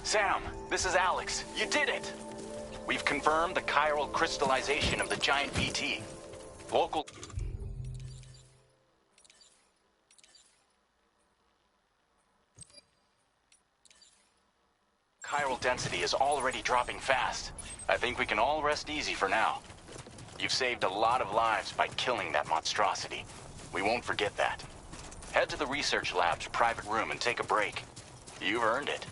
Sam, this is Alex. You did it! We've confirmed the chiral crystallization of the giant BT. Local... chiral density is already dropping fast. I think we can all rest easy for now. You've saved a lot of lives by killing that monstrosity. We won't forget that. Head to the research lab's private room and take a break. You've earned it.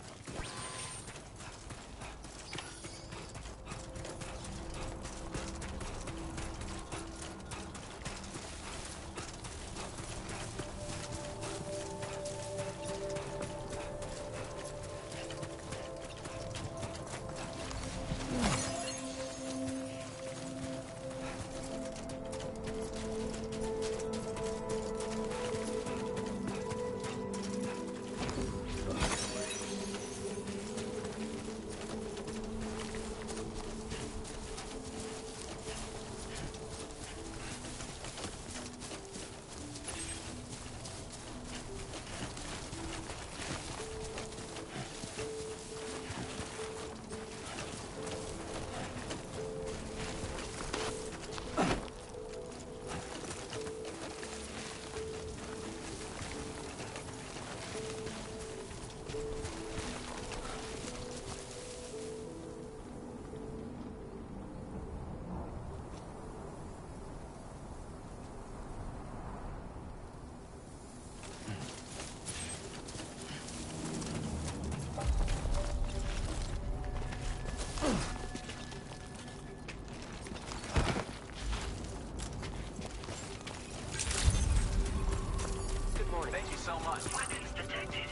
Thank you so much. Weapons detected.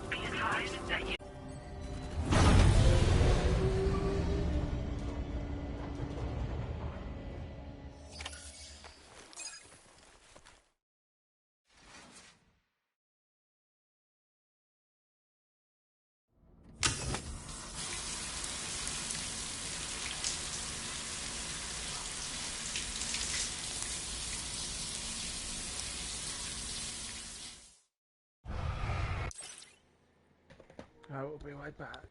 Be advised that you... I will be right back.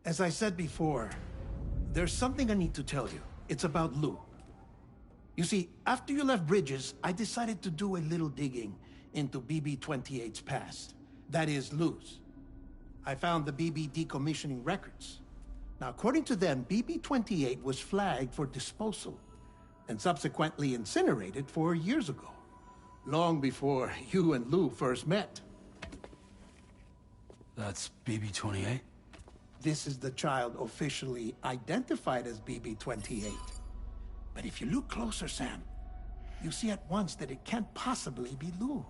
As I said before, there's something I need to tell you. It's about Lou. You see, after you left Bridges, I decided to do a little digging into BB-28's past. That is, Lou's. I found the BB decommissioning records. Now, according to them, BB-28 was flagged for disposal and subsequently incinerated 4 years ago, long before you and Lou first met. That's BB-28? This is the child officially identified as BB-28. But if you look closer, Sam, you see at once that it can't possibly be Lou.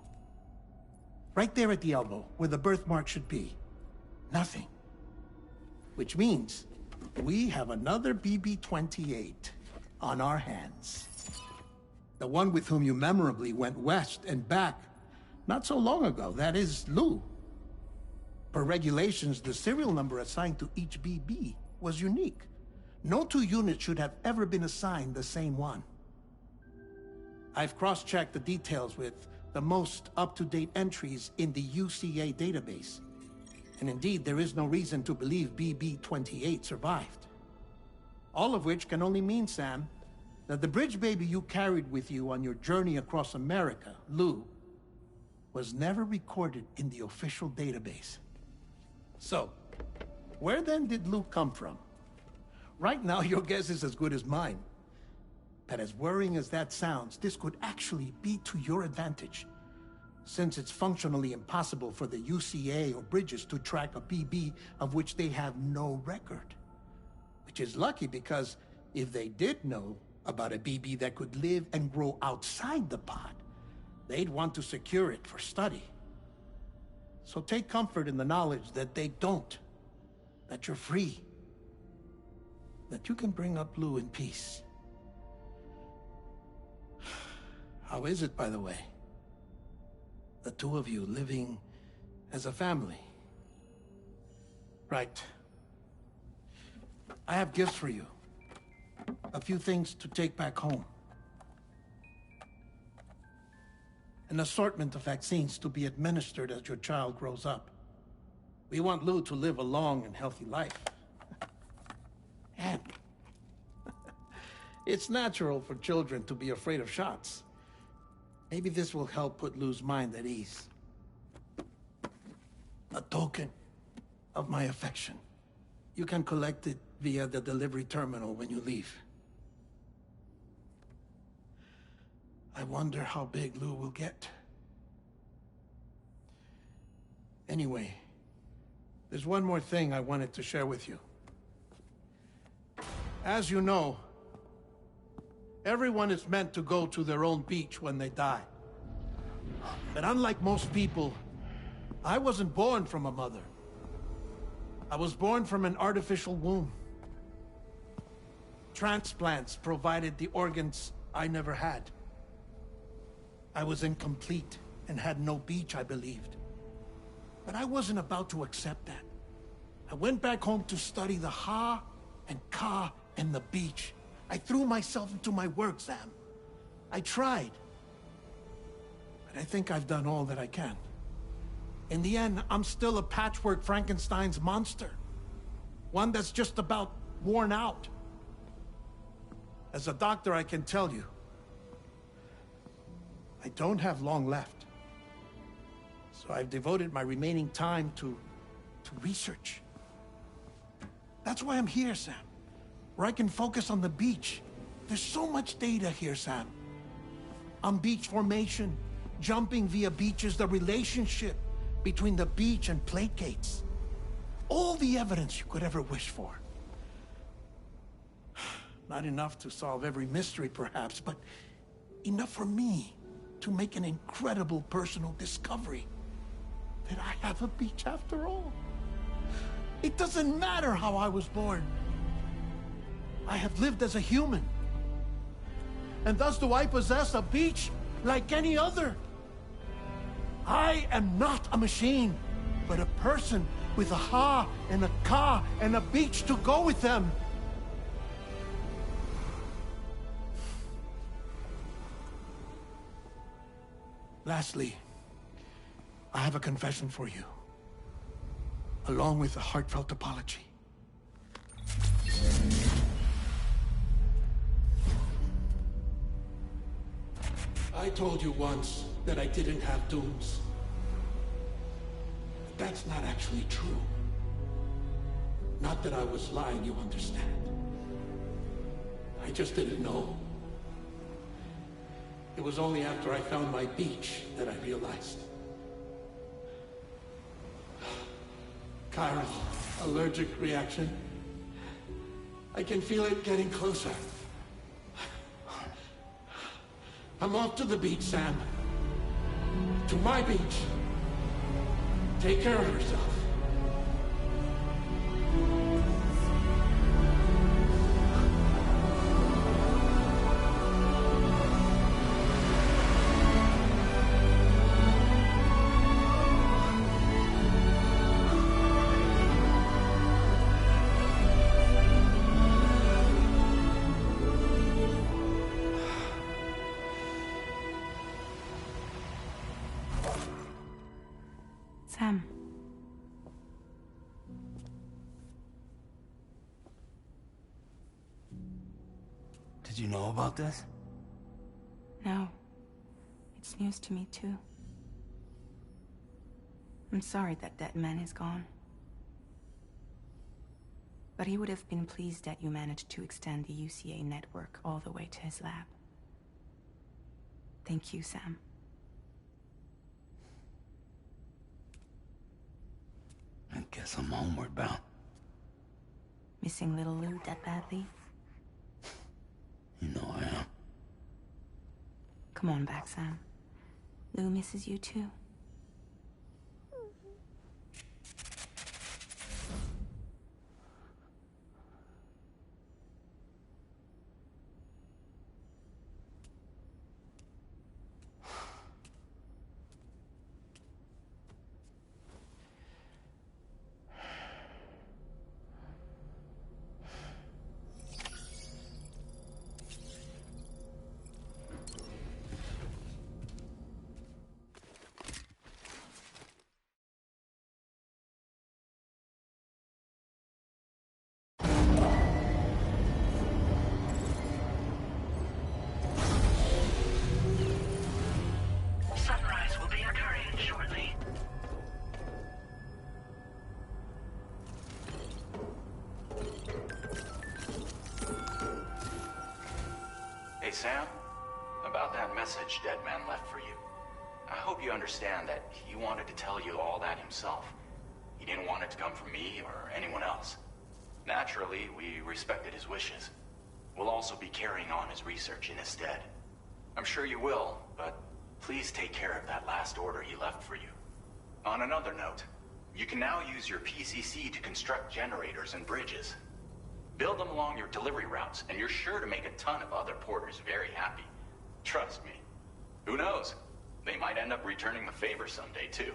Right there at the elbow, where the birthmark should be. Nothing. Which means we have another BB-28 on our hands. The one with whom you memorably went west and back not so long ago. That is Lou. Per regulations, the serial number assigned to each BB was unique. No two units should have ever been assigned the same one. I've cross-checked the details with the most up-to-date entries in the UCA database. And indeed, there is no reason to believe BB-28 survived. All of which can only mean, Sam, that the bridge baby you carried with you on your journey across America, Lou, was never recorded in the official database. So, where then did Lou come from? Right now, your guess is as good as mine. But as worrying as that sounds, this could actually be to your advantage, since it's functionally impossible for the UCA or Bridges to track a BB of which they have no record. Which is lucky, because if they did know about a BB that could live and grow outside the pod, they'd want to secure it for study. So take comfort in the knowledge that they don't, that you're free, that you can bring up Lou in peace. How is it, by the way? The two of you living as a family. Right. I have gifts for you. A few things to take back home. An assortment of vaccines to be administered as your child grows up. We want Lou to live a long and healthy life. And it's natural for children to be afraid of shots. Maybe this will help put Lou's mind at ease. A token of my affection. You can collect it via the delivery terminal when you leave. I wonder how big Lou will get. Anyway, there's one more thing I wanted to share with you. As you know, everyone is meant to go to their own beach when they die. But unlike most people, I wasn't born from a mother. I was born from an artificial womb. Transplants provided the organs I never had. I was incomplete and had no beach, I believed. But I wasn't about to accept that. I went back home to study the Ha and Ka and the beach. I threw myself into my work, Sam. I tried. But I think I've done all that I can. In the end, I'm still a patchwork Frankenstein's monster. One that's just about worn out. As a doctor, I can tell you, I don't have long left. So I've devoted my remaining time to research. That's why I'm here, Sam. Where I can focus on the beach. There's so much data here, Sam. On beach formation, jumping via beaches, the relationship between the beach and placates. All the evidence you could ever wish for. Not enough to solve every mystery, perhaps, but enough for me to make an incredible personal discovery. That I have a beach after all. It doesn't matter how I was born. I have lived as a human. And thus do I possess a beach like any other. I am not a machine, but a person with a Ha and a Ka and a beach to go with them. Lastly, I have a confession for you, along with a heartfelt apology. I told you once that I didn't have dooms. That's not actually true. Not that I was lying, you understand. I just didn't know. It was only after I found my beach that I realized. Chiral allergic reaction. I can feel it getting closer. I'm off to the beach, Sam. To my beach. Take care of yourself. Sam. Did you know about this? No. It's news to me, too. I'm sorry that that man is gone. But he would have been pleased that you managed to extend the UCA network all the way to his lab. Thank you, Sam. I guess I'm homeward bound. Missing little Lou that badly? You know I am. Come on back, Sam. Lou misses you too. Sunrise will be occurring shortly. Hey, Sam. About that message Deadman left for you. I hope you understand that he wanted to tell you all that himself. He didn't want it to come from me or anyone else. Naturally, we respected his wishes. We'll also be carrying on his research in his stead. I'm sure you will, but please take care of that last order he left for you. On another note, you can now use your PCC to construct generators and bridges. Build them along your delivery routes, and you're sure to make a ton of other porters very happy. Trust me. Who knows? They might end up returning the favor someday, too.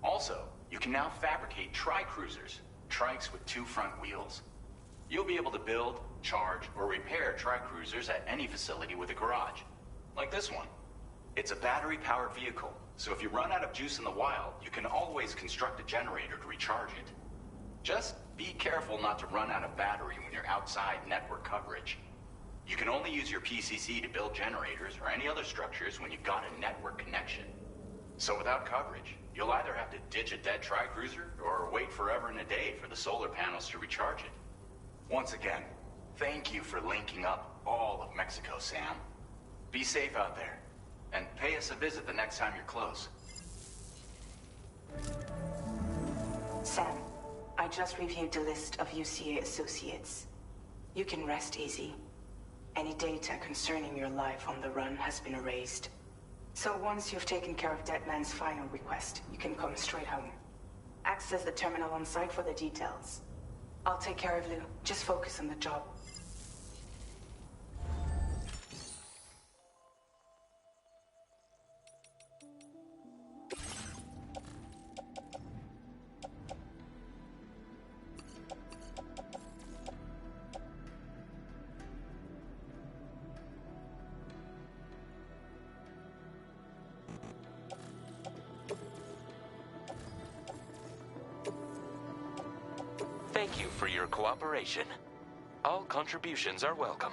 Also, you can now fabricate tri-cruisers, trikes with 2 front wheels. You'll be able to build, charge, or repair tri-cruisers at any facility with a garage. Like this one. It's a battery-powered vehicle, so if you run out of juice in the wild, you can always construct a generator to recharge it. Just be careful not to run out of battery when you're outside network coverage. You can only use your PCC to build generators or any other structures when you've got a network connection. So without coverage, you'll either have to ditch a dead tri-cruiser or wait forever and a day for the solar panels to recharge it. Once again, thank you for linking up all of Mexico, Sam. Be safe out there, and pay us a visit the next time you're close. Sam, I just reviewed the list of UCA associates. You can rest easy. Any data concerning your life on the run has been erased. So once you've taken care of Deadman's final request, you can come straight home. Access the terminal on site for the details. I'll take care of Lou. Just focus on the job. Thank you for your cooperation. All contributions are welcome.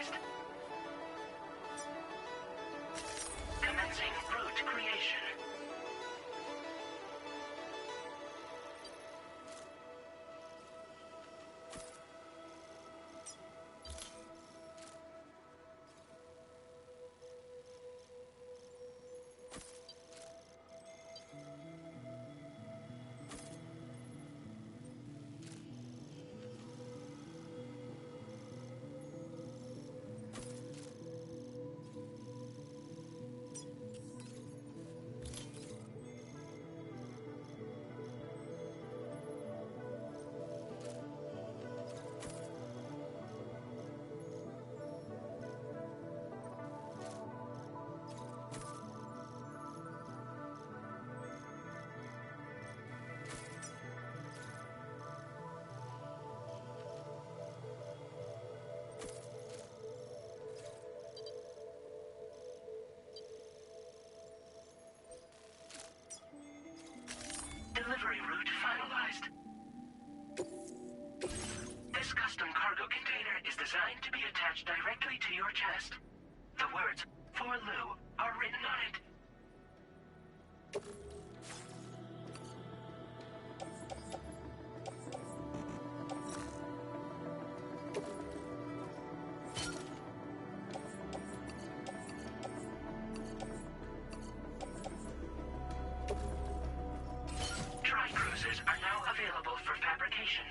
finalized. Commencing route creation. Delivery route finalized. This custom cargo container is designed to be attached directly to your chest. The words, "For Lou," are written on it. Tri-cruisers are now available for fabrication.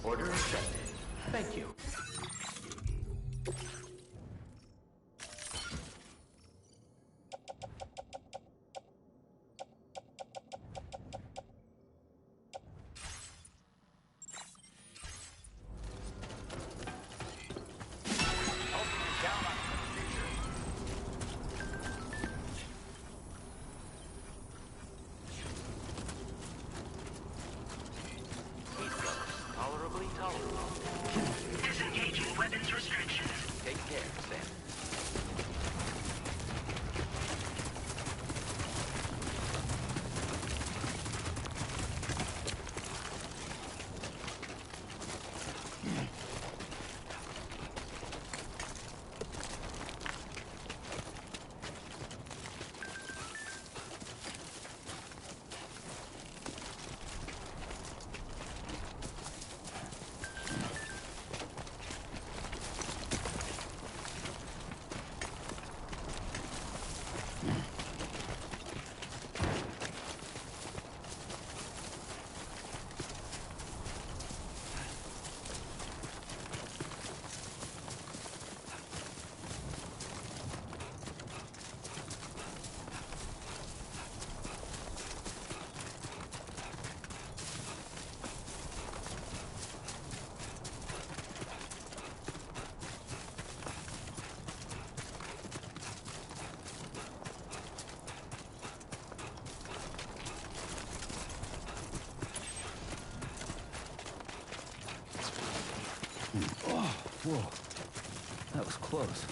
Order accepted. Thank you. Tolerably tolerable. Disengaging weapons restrictions. Take care, Sam. Oh, whoa. That was close.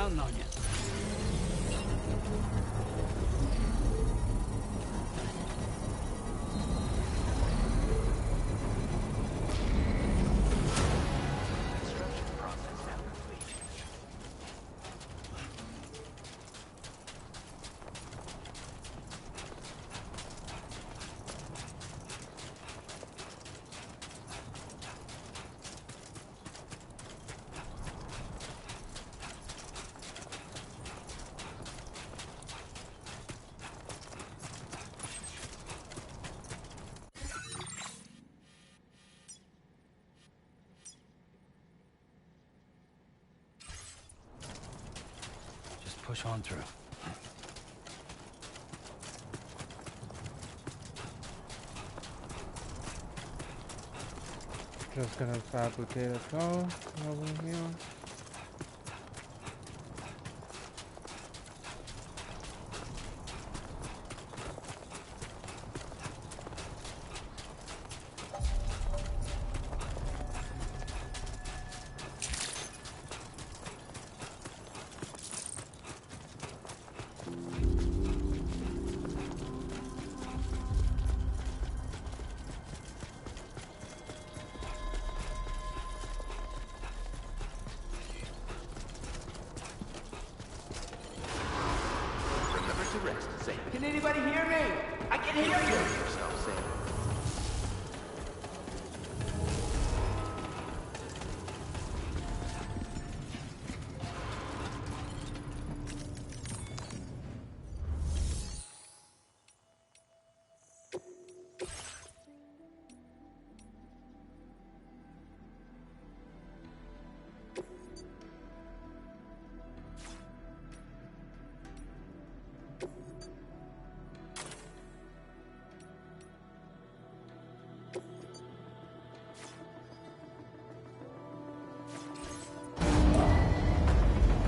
Counting on you. Construction process now complete. Just push on through. Just gonna fabricate a car over here. Remember to rest, Sam. Can anybody hear me? I can hear you! Yourself, Sam.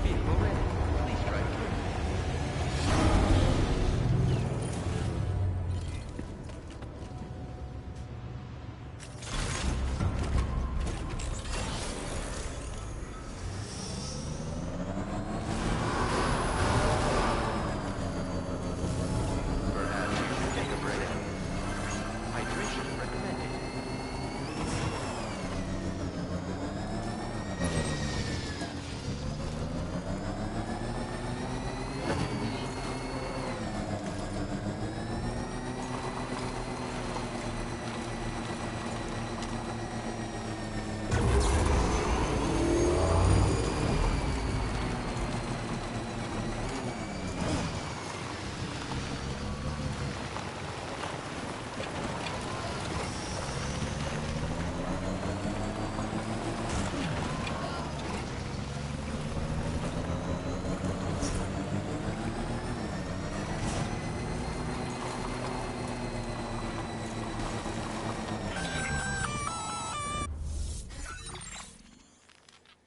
Vehicle ready. Please drive through. Perhaps you should take a break. Hydration recommended.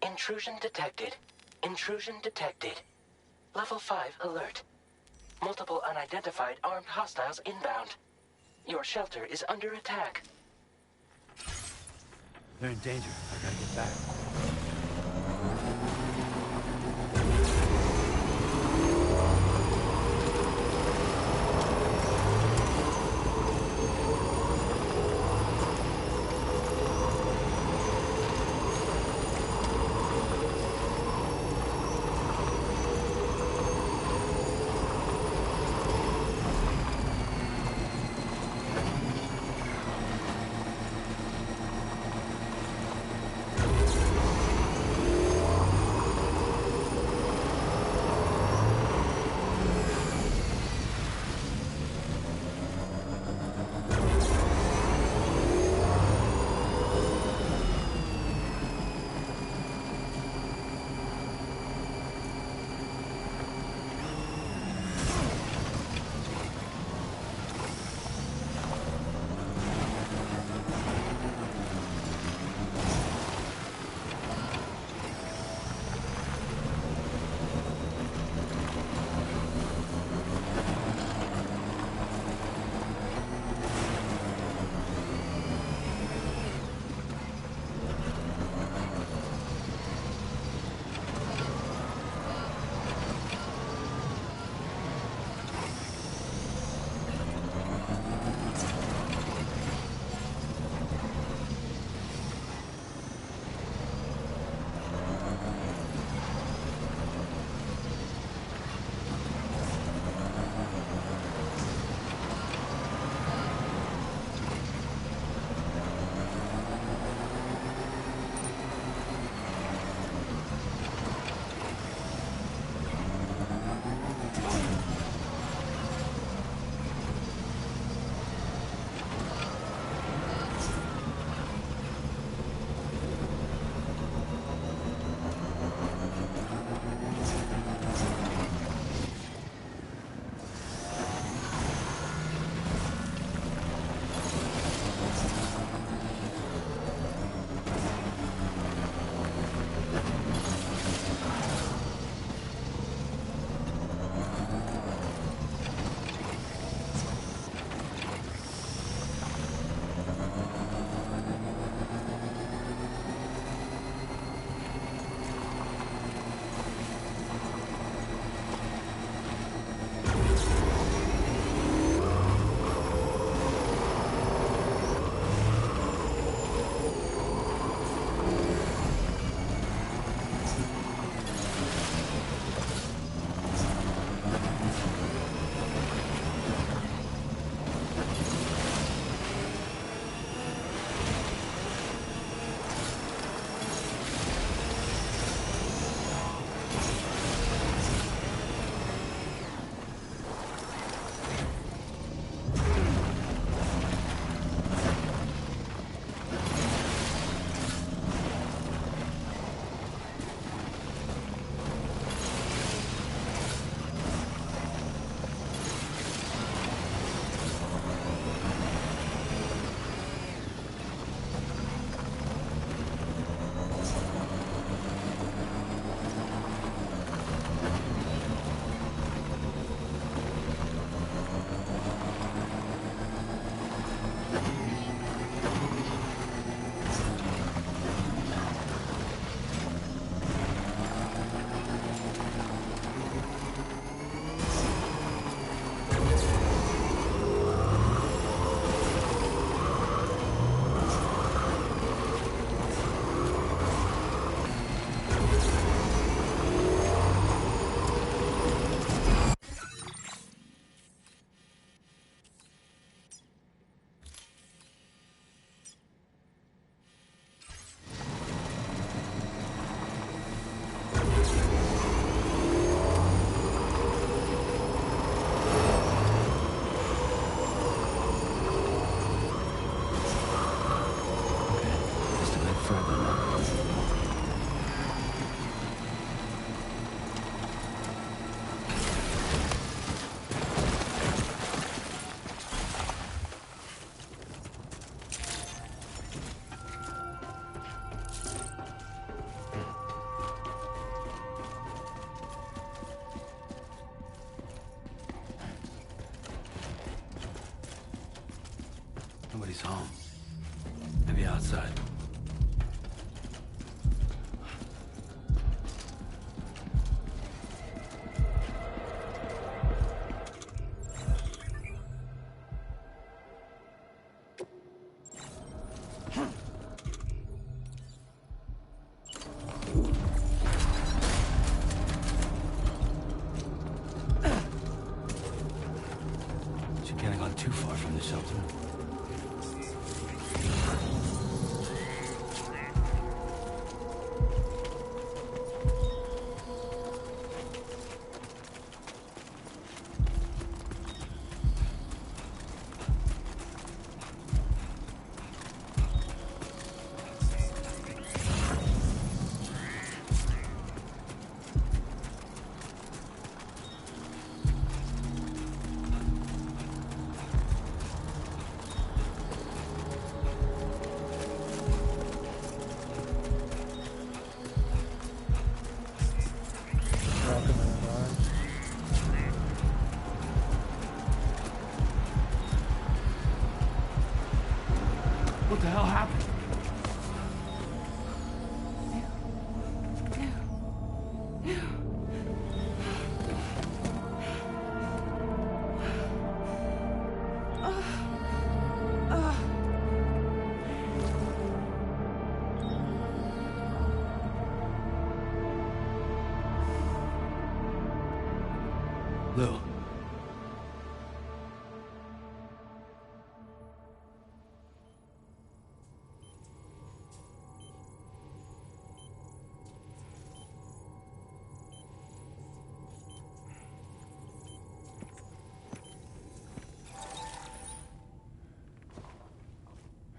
Intrusion detected. Intrusion detected. Level 5 alert. Multiple unidentified armed hostiles inbound. Your shelter is under attack. They're in danger. I gotta get back. he's home. Maybe outside. She can't have gone too far from the shelter. What the hell happened? Lou.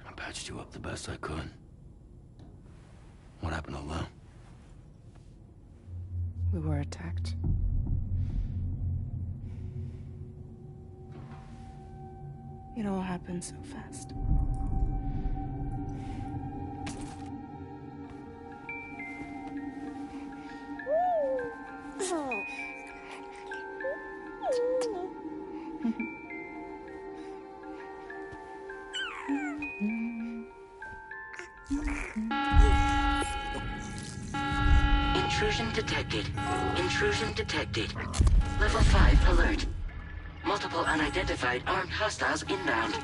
I patched you up the best I could. What happened to Lou? We were attacked. It all happened so fast. Intrusion detected. Intrusion detected. Level 5 alert. Multiple unidentified armed hostiles inbound.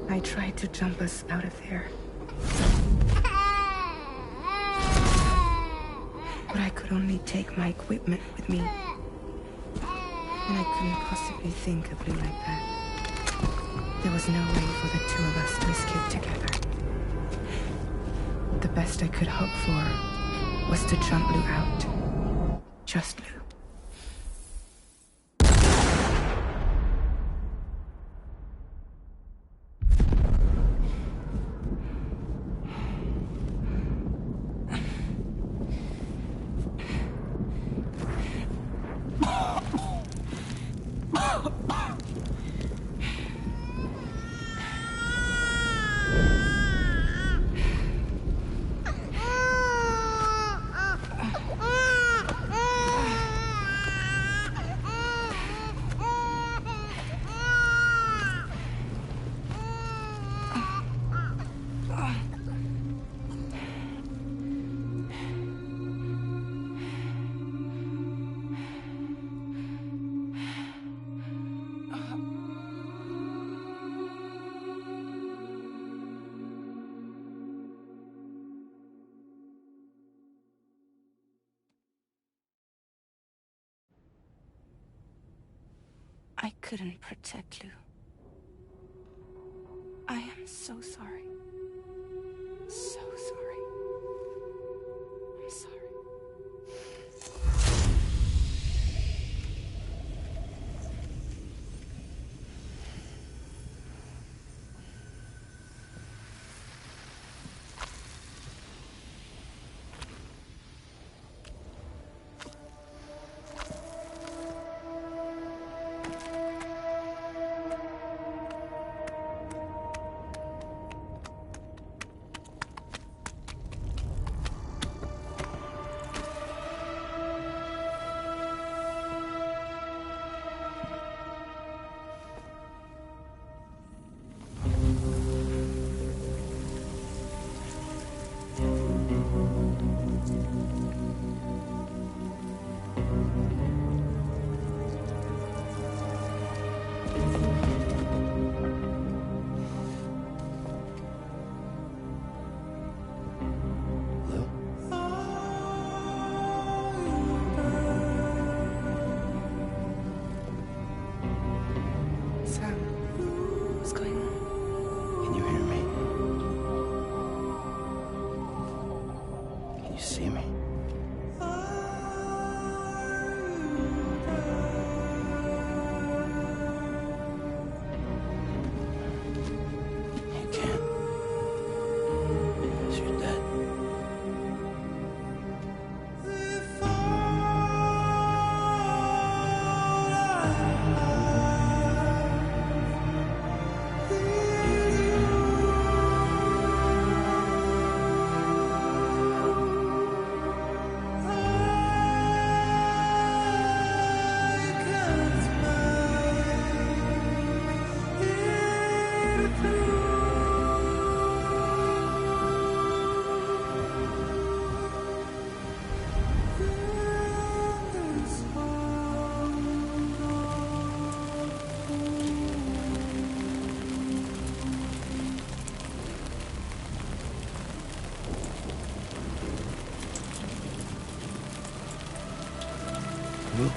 I tried to jump us out of there. But I could only take my equipment with me. And I couldn't possibly think of Lou like that. There was no way for the two of us to escape together. The best I could hope for was to jump Lou out. Just Lou. couldn't protect Lou. I am so sorry. So sorry. I'm sorry. Sam, what's going on? Can you hear me? Can you see me? You can't. Because you're dead. Lou?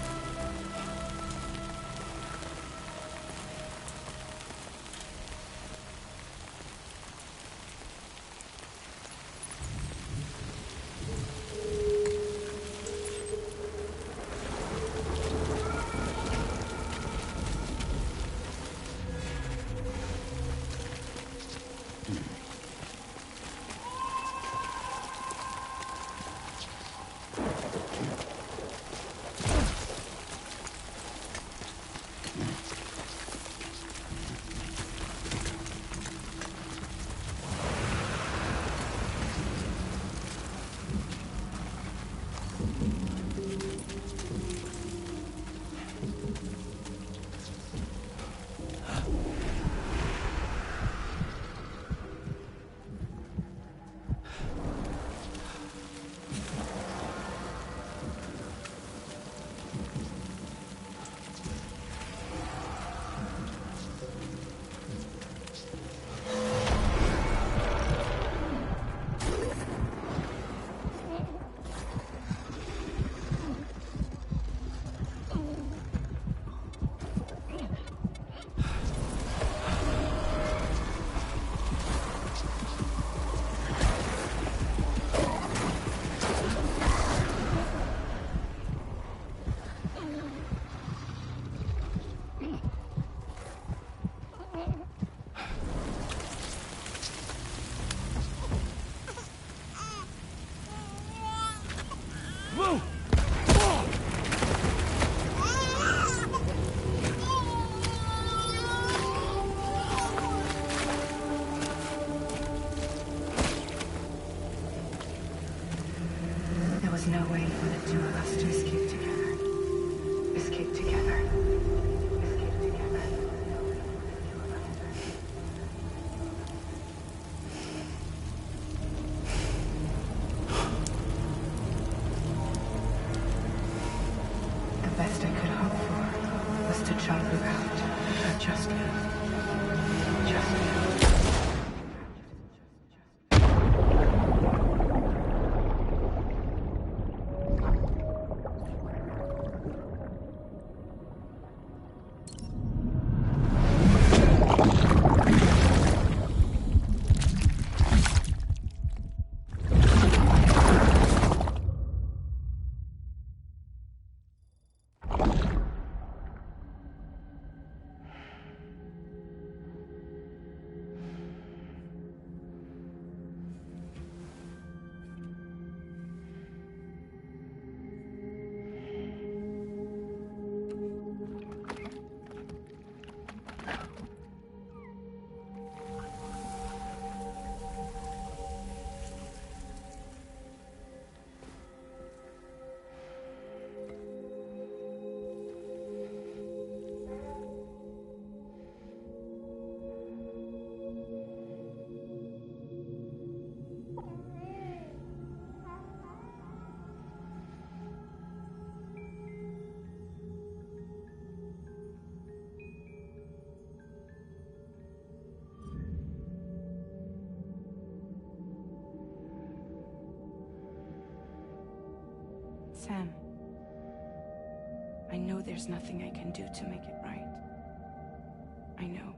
Lou! There was no way for the two of us to escape together. Escape together. Escape together. The best I could hope for was to try Lou out. Just Lou. Just Lou. Sam, I know there's nothing I can do to make it right. I know.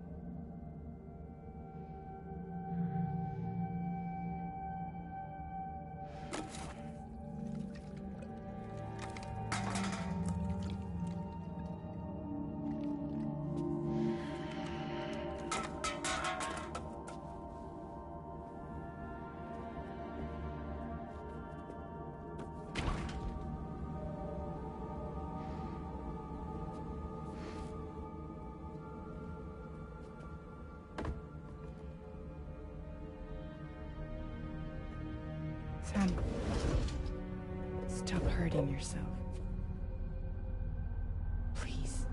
Sam, stop hurting yourself. Please.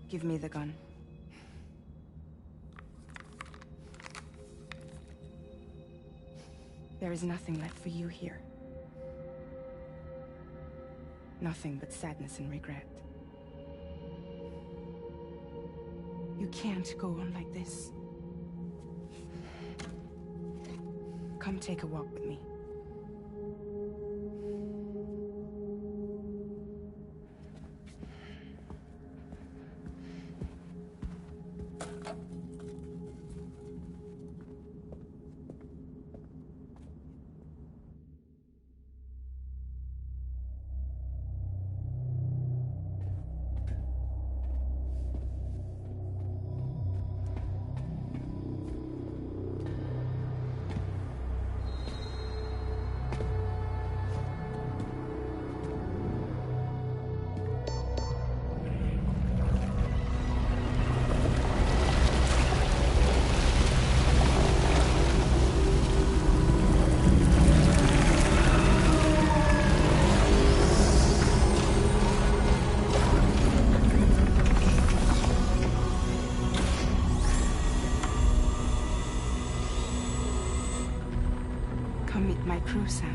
Give me the gun. There is nothing left for you here. Nothing but sadness and regret. You can't go on like this. Come take a walk with me. Come meet my crew, Sam.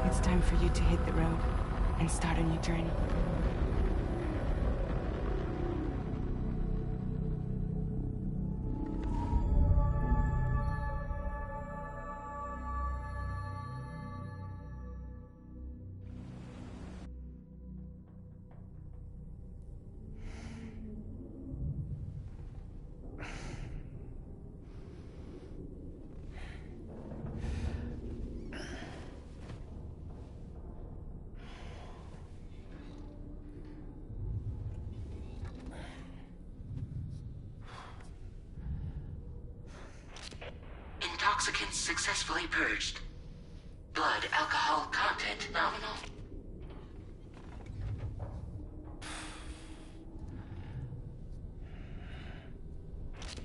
It's time for you to hit the road and start a new journey. Intoxicants successfully purged. Blood alcohol content nominal.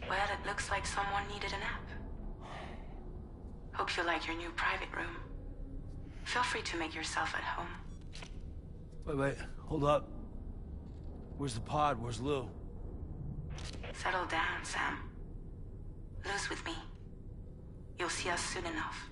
Well, it looks like someone needed a nap. Hope you like your new private room. Feel free to make yourself at home. Wait, hold up. Where's the pod? Where's Lou? Settle down, Sam. Lou's with me. You'll see us soon enough.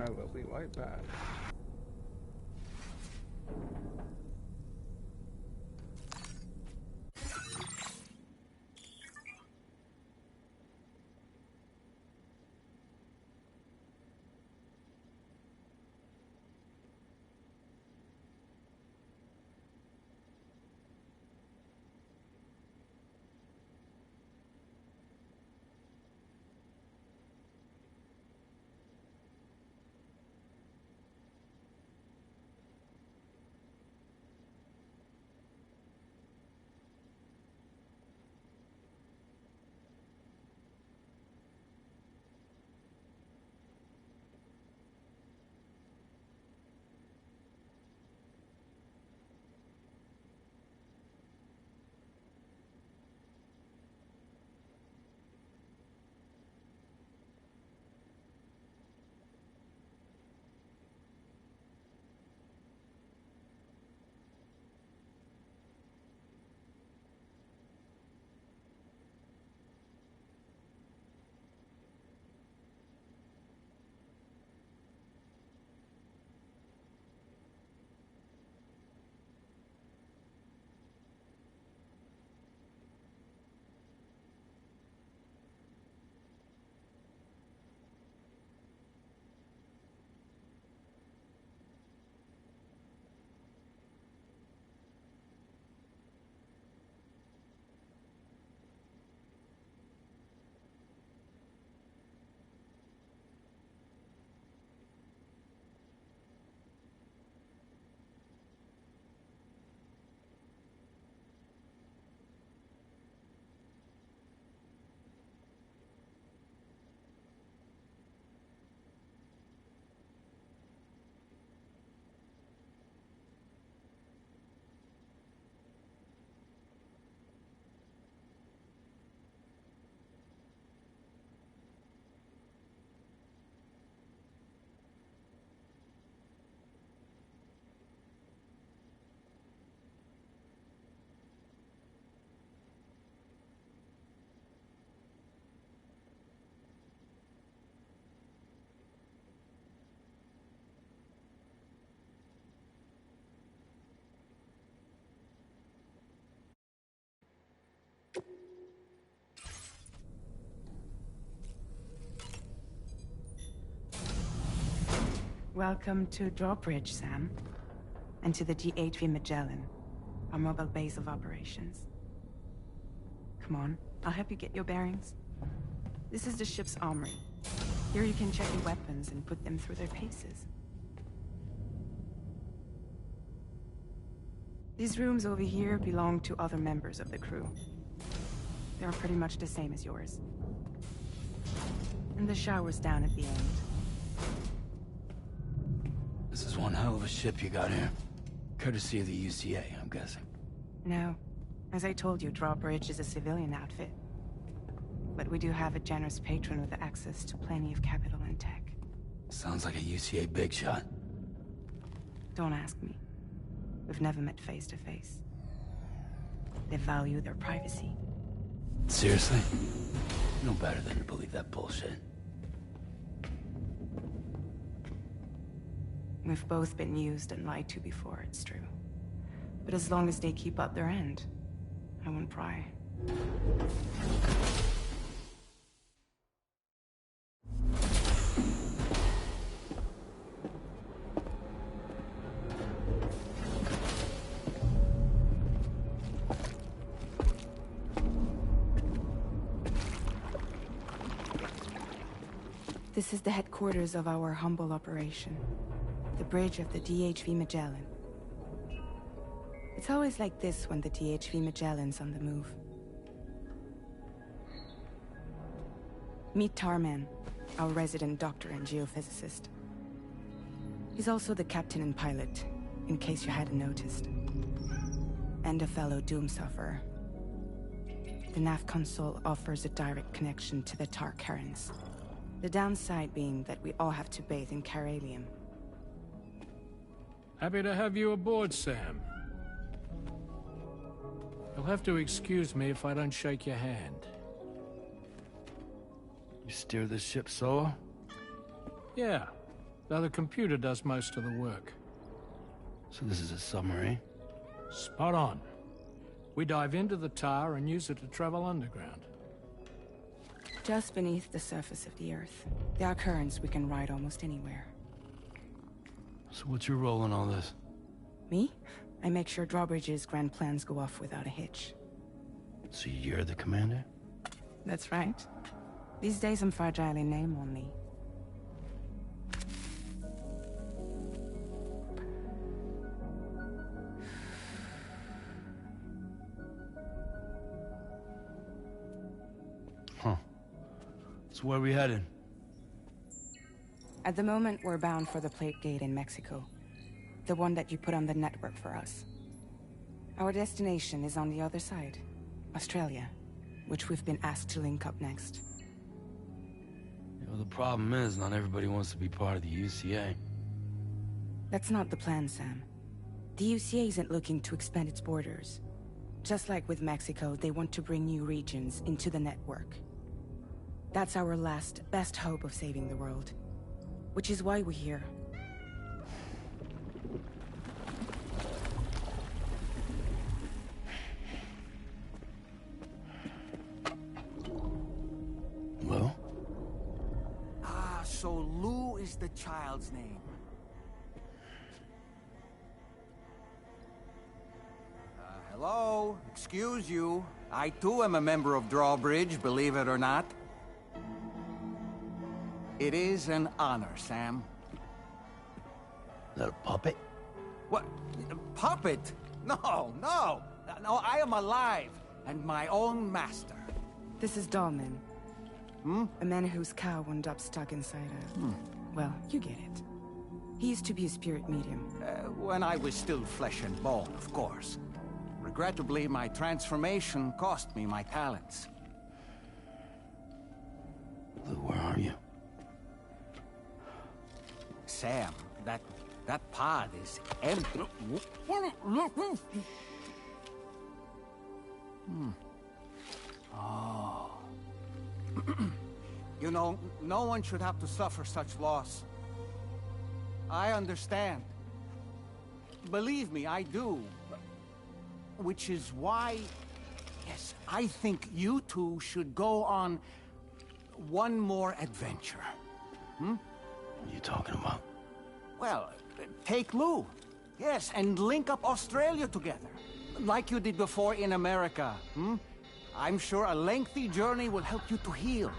Alright, we'll be right back. Welcome to Drawbridge, Sam. And to the DHV Magellan, our mobile base of operations. Come on, I'll help you get your bearings. This is the ship's armory. Here you can check your weapons and put them through their paces. These rooms over here belong to other members of the crew. They're pretty much the same as yours. And the shower's down at the end. This is one hell of a ship you got here. Courtesy of the UCA, I'm guessing. No. As I told you, Drawbridge is a civilian outfit. But we do have a generous patron with access to plenty of capital and tech. Sounds like a UCA big shot. Don't ask me. We've never met face to face. They value their privacy. Seriously? No better than to believe that bullshit. We've both been used and lied to before, it's true. But as long as they keep up their end, I won't pry. This is the headquarters of our humble operation. The bridge of the DHV Magellan. It's always like this when the DHV Magellan's on the move. Meet Tarman, our resident doctor and geophysicist. He's also the captain and pilot, in case you hadn't noticed. And a fellow Doom sufferer. The nav console offers a direct connection to the Tarkarans. The downside being that we all have to bathe in Caralium. Happy to have you aboard, Sam. You'll have to excuse me if I don't shake your hand. You steer this ship solo? Yeah. though the computer does most of the work. So this is a submarine? Spot on. We dive into the tower and use it to travel underground. Just beneath the surface of the Earth, there are currents we can ride almost anywhere. So what's your role in all this? Me? I make sure Drawbridge's grand plans go off without a hitch. So you're the commander? That's right. These days I'm fragile in name only. Huh. So where are we headed? At the moment, we're bound for the Plate Gate in Mexico. The one that you put on the network for us. Our destination is on the other side, Australia, which we've been asked to link up next. You know, the problem is, not everybody wants to be part of the UCA. That's not the plan, Sam. The UCA isn't looking to expand its borders. Just like with Mexico, they want to bring new regions into the network. That's our last, best hope of saving the world. Which is why we're here. Lou? Ah, so Lou is the child's name. Hello? Excuse you. I too am a member of Drawbridge, believe it or not. It is an honor, Sam. Is that a puppet? What? A puppet? No, no! No, I am alive, and my own master. This is Dahlman. A man whose cow wound up stuck inside a... Well, you get it. He used to be a spirit medium. When I was still flesh and bone, of course. Regrettably, my transformation cost me my talents. Lou, where are you? Sam, that pod is empty. Oh. You know, no one should have to suffer such loss. I understand. Believe me, I do. Which is why, yes, I think you two should go on one more adventure. What are you talking about? Well, take Lou. Yes, and link up Australia together. Like you did before in America. I'm sure a lengthy journey will help you to heal.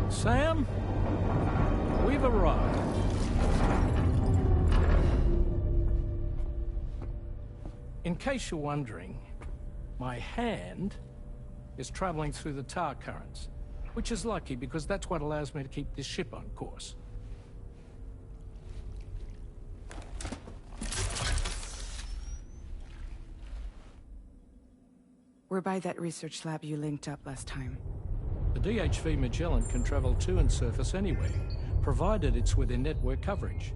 Sam, we've arrived. In case you're wondering, my hand is traveling through the tar currents, which is lucky because that's what allows me to keep this ship on course. We're by that research lab you linked up last time. The DHV Magellan can travel to and surface anywhere, provided it's within network coverage.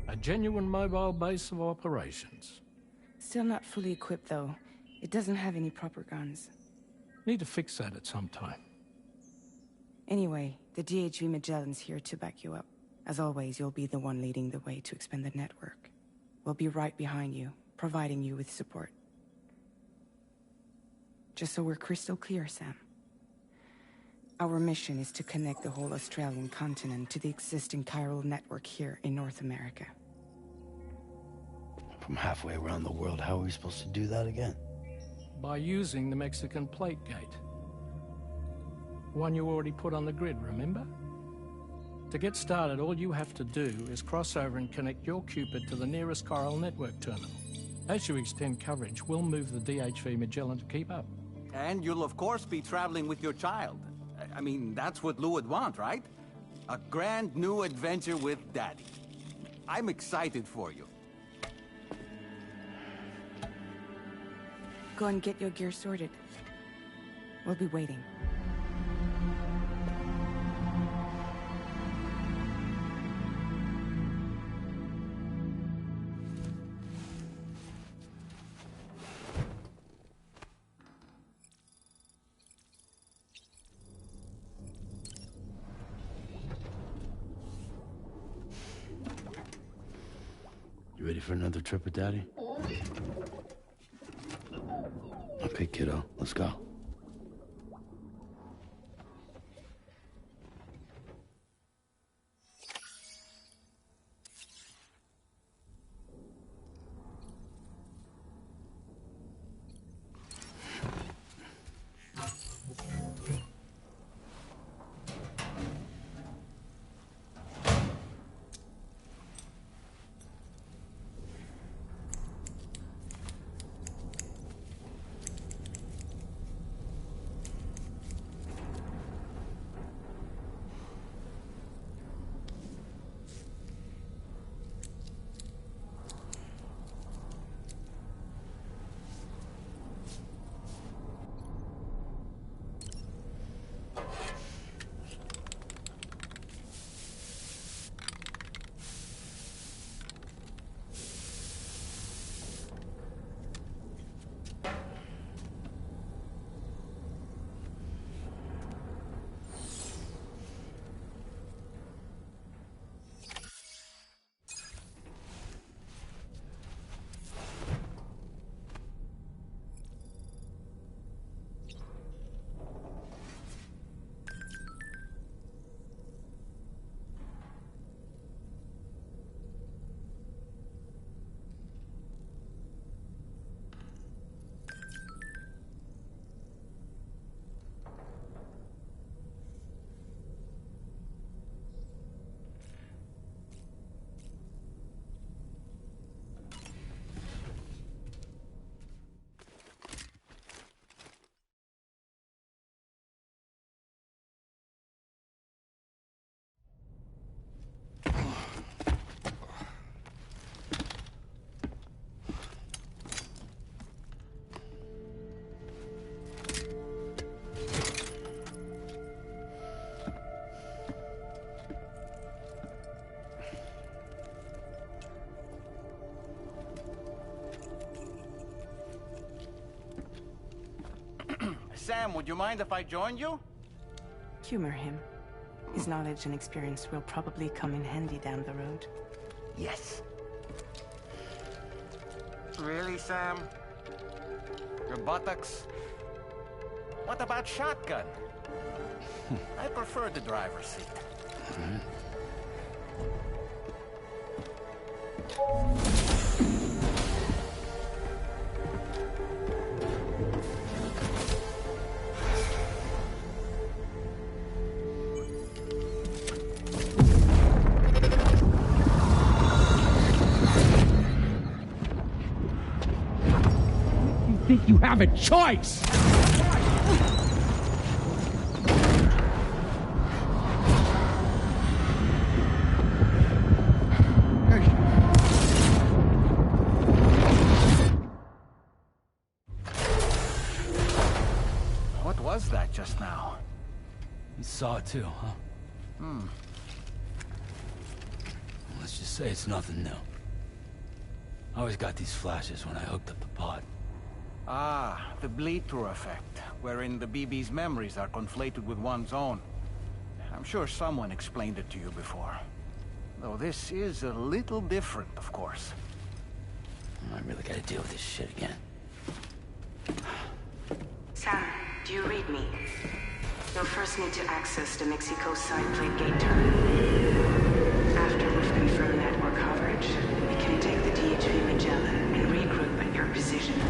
A genuine mobile base of operations. Still not fully equipped, though. It doesn't have any proper guns. Need to fix that at some time. Anyway, the DHV Magellan's here to back you up. As always, you'll be the one leading the way to expand the network. We'll be right behind you, providing you with support. Just so we're crystal clear, Sam. Our mission is to connect the whole Australian continent to the existing chiral network here in North America. From halfway around the world, how are we supposed to do that again? By using the Mexican Plate Gate. One you already put on the grid, remember? To get started, all you have to do is cross over and connect your Cupid to the nearest chiral network terminal. As you extend coverage, we'll move the DHV Magellan to keep up. And you'll of course be traveling with your child. I mean, that's what Lou would want, right? A grand new adventure with Daddy. I'm excited for you. Go and get your gear sorted. We'll be waiting. for another trip with Daddy? Okay, kiddo, let's go. Sam, would you mind if I joined you? Humor him. His knowledge and experience will probably come in handy down the road. Yes. Really, Sam? Your buttocks? What about shotgun? I prefer the driver's seat. Think you have a choice? What was that just now? You saw it too, huh? Let's just say it's nothing new. I always got these flashes when I hooked up the pod. Ah, the bleed-through effect, wherein the BB's memories are conflated with one's own. I'm sure someone explained it to you before. Though this is a little different, of course. I really gotta deal with this shit again. Sam, do you read me? You'll first need to access the Mexico side plate gate terminal. After we've confirmed network coverage, we can take the DHV Magellan and regroup at your position.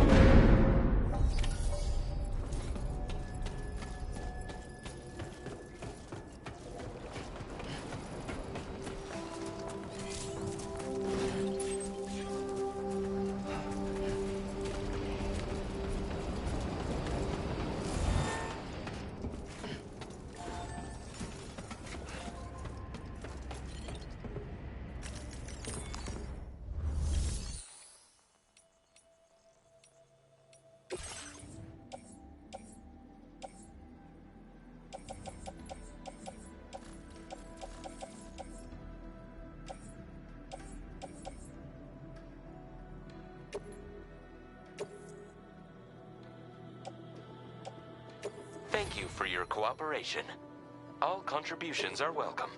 Thank you for your cooperation. All contributions are welcome.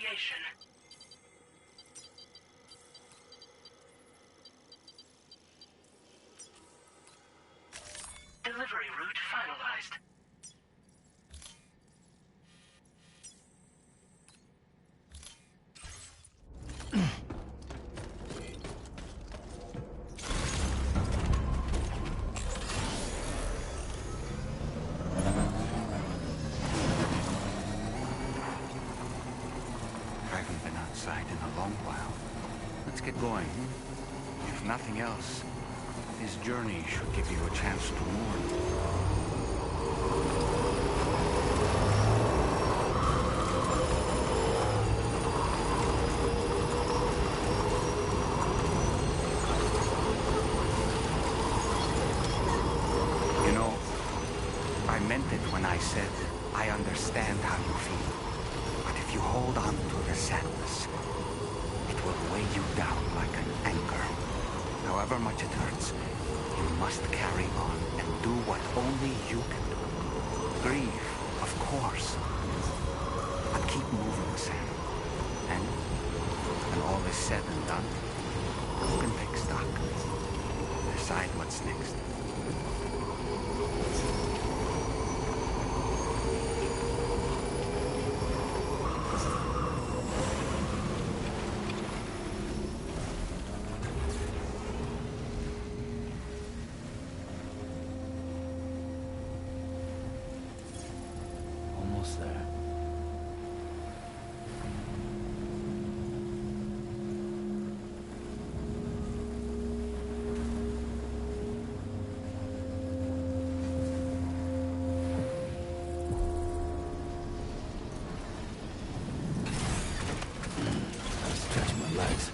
initiation. Delivery route finalized. I haven't been outside in a long while. Let's get going. If nothing else, this journey should give you a chance to mourn. You know, I meant it when I said I understand how you feel. But if you hold on to the sadness, it will weigh you down like an anchor. However much it hurts, you must carry on and do what only you can do. Grieve, of course. But keep moving, Sam. And when all is said and done, you can take stock. Decide what's next. Almost there. Stretching my legs.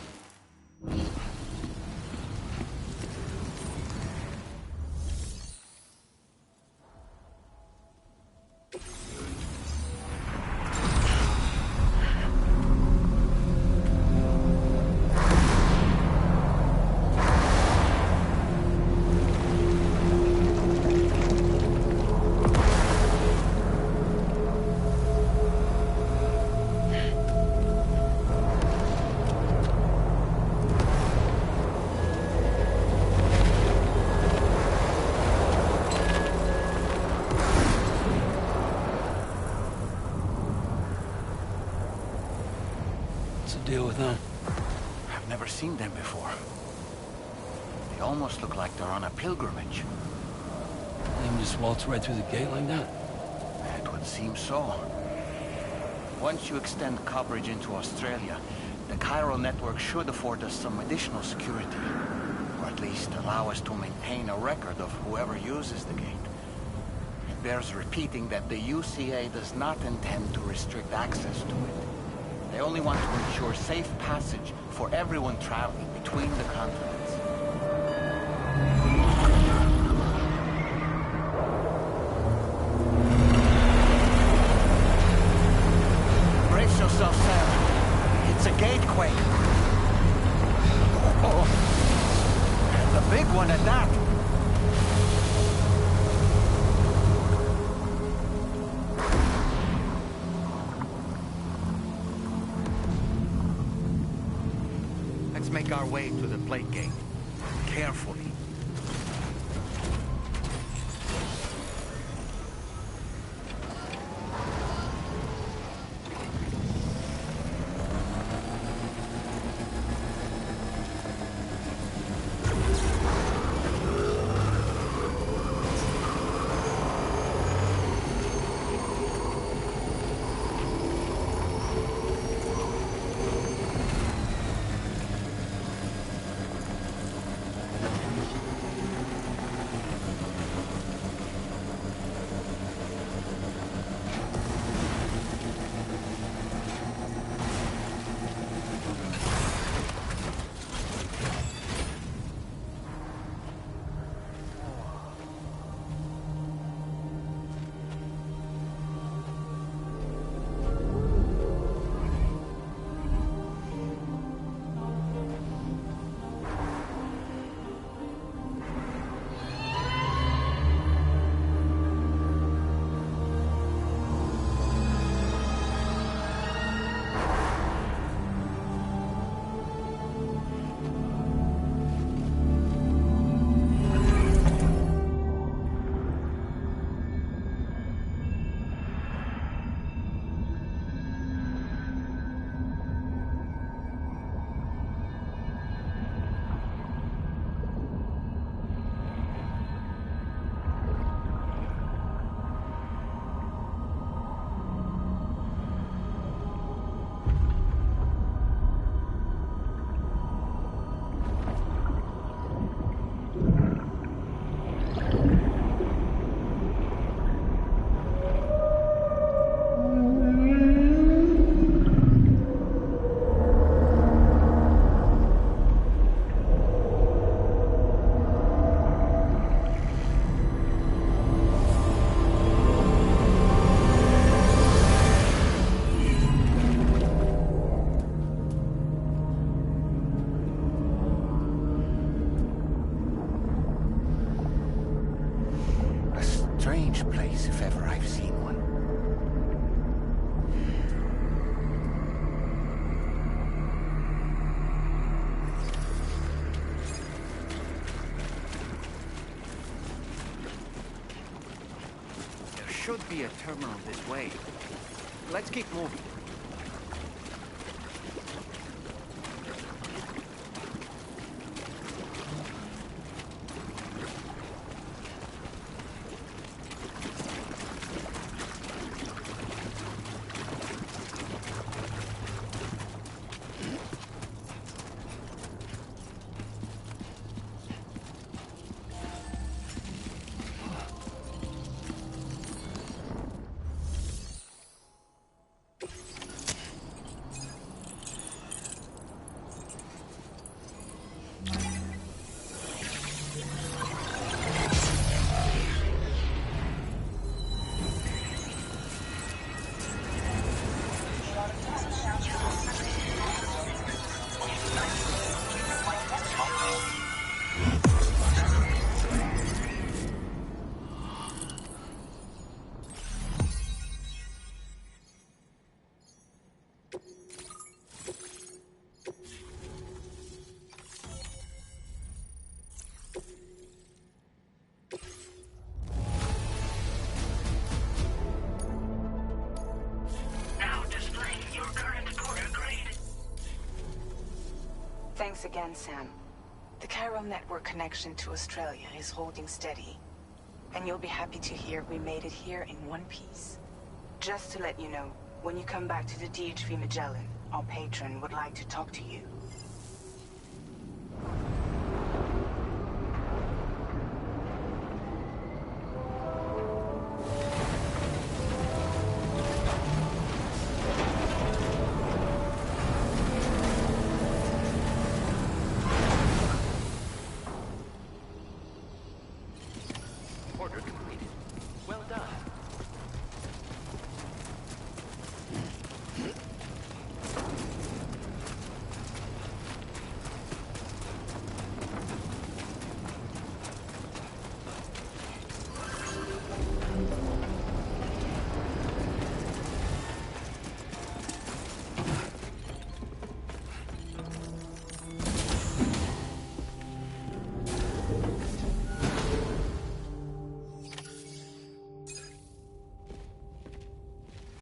What's the deal with them? I've never seen them before. They almost look like they're on a pilgrimage. They can just waltz right through the gate like that? It would seem so. Once you extend coverage into Australia, the chiral network should afford us some additional security. Or at least allow us to maintain a record of whoever uses the gate. It bears repeating that the UCA does not intend to restrict access to it. They only want to ensure safe passage for everyone traveling between the continents. Brace yourself, Sam. It's a gatequake. Oh, the big one at that. Let's make our way to the plate gate. Carefully. face if ever I've seen one. There should be a terminal this way. Let's keep moving. Thanks again, Sam. The chiral network connection to Australia is holding steady. And you'll be happy to hear we made it here in one piece. Just to let you know, when you come back to the DHV Magellan, our patron would like to talk to you.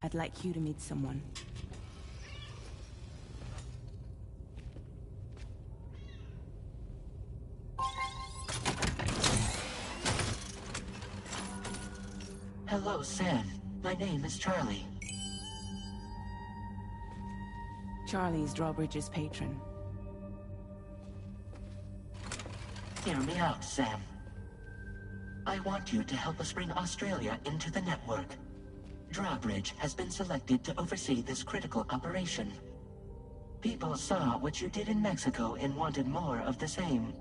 I'd like you to meet someone. Hello, Sam. My name is Charlie. Charlie's Drawbridge's patron. Hear me out, Sam. I want you to help us bring Australia into the network. Drawbridge has been selected to oversee this critical operation. People saw what you did in Mexico and wanted more of the same.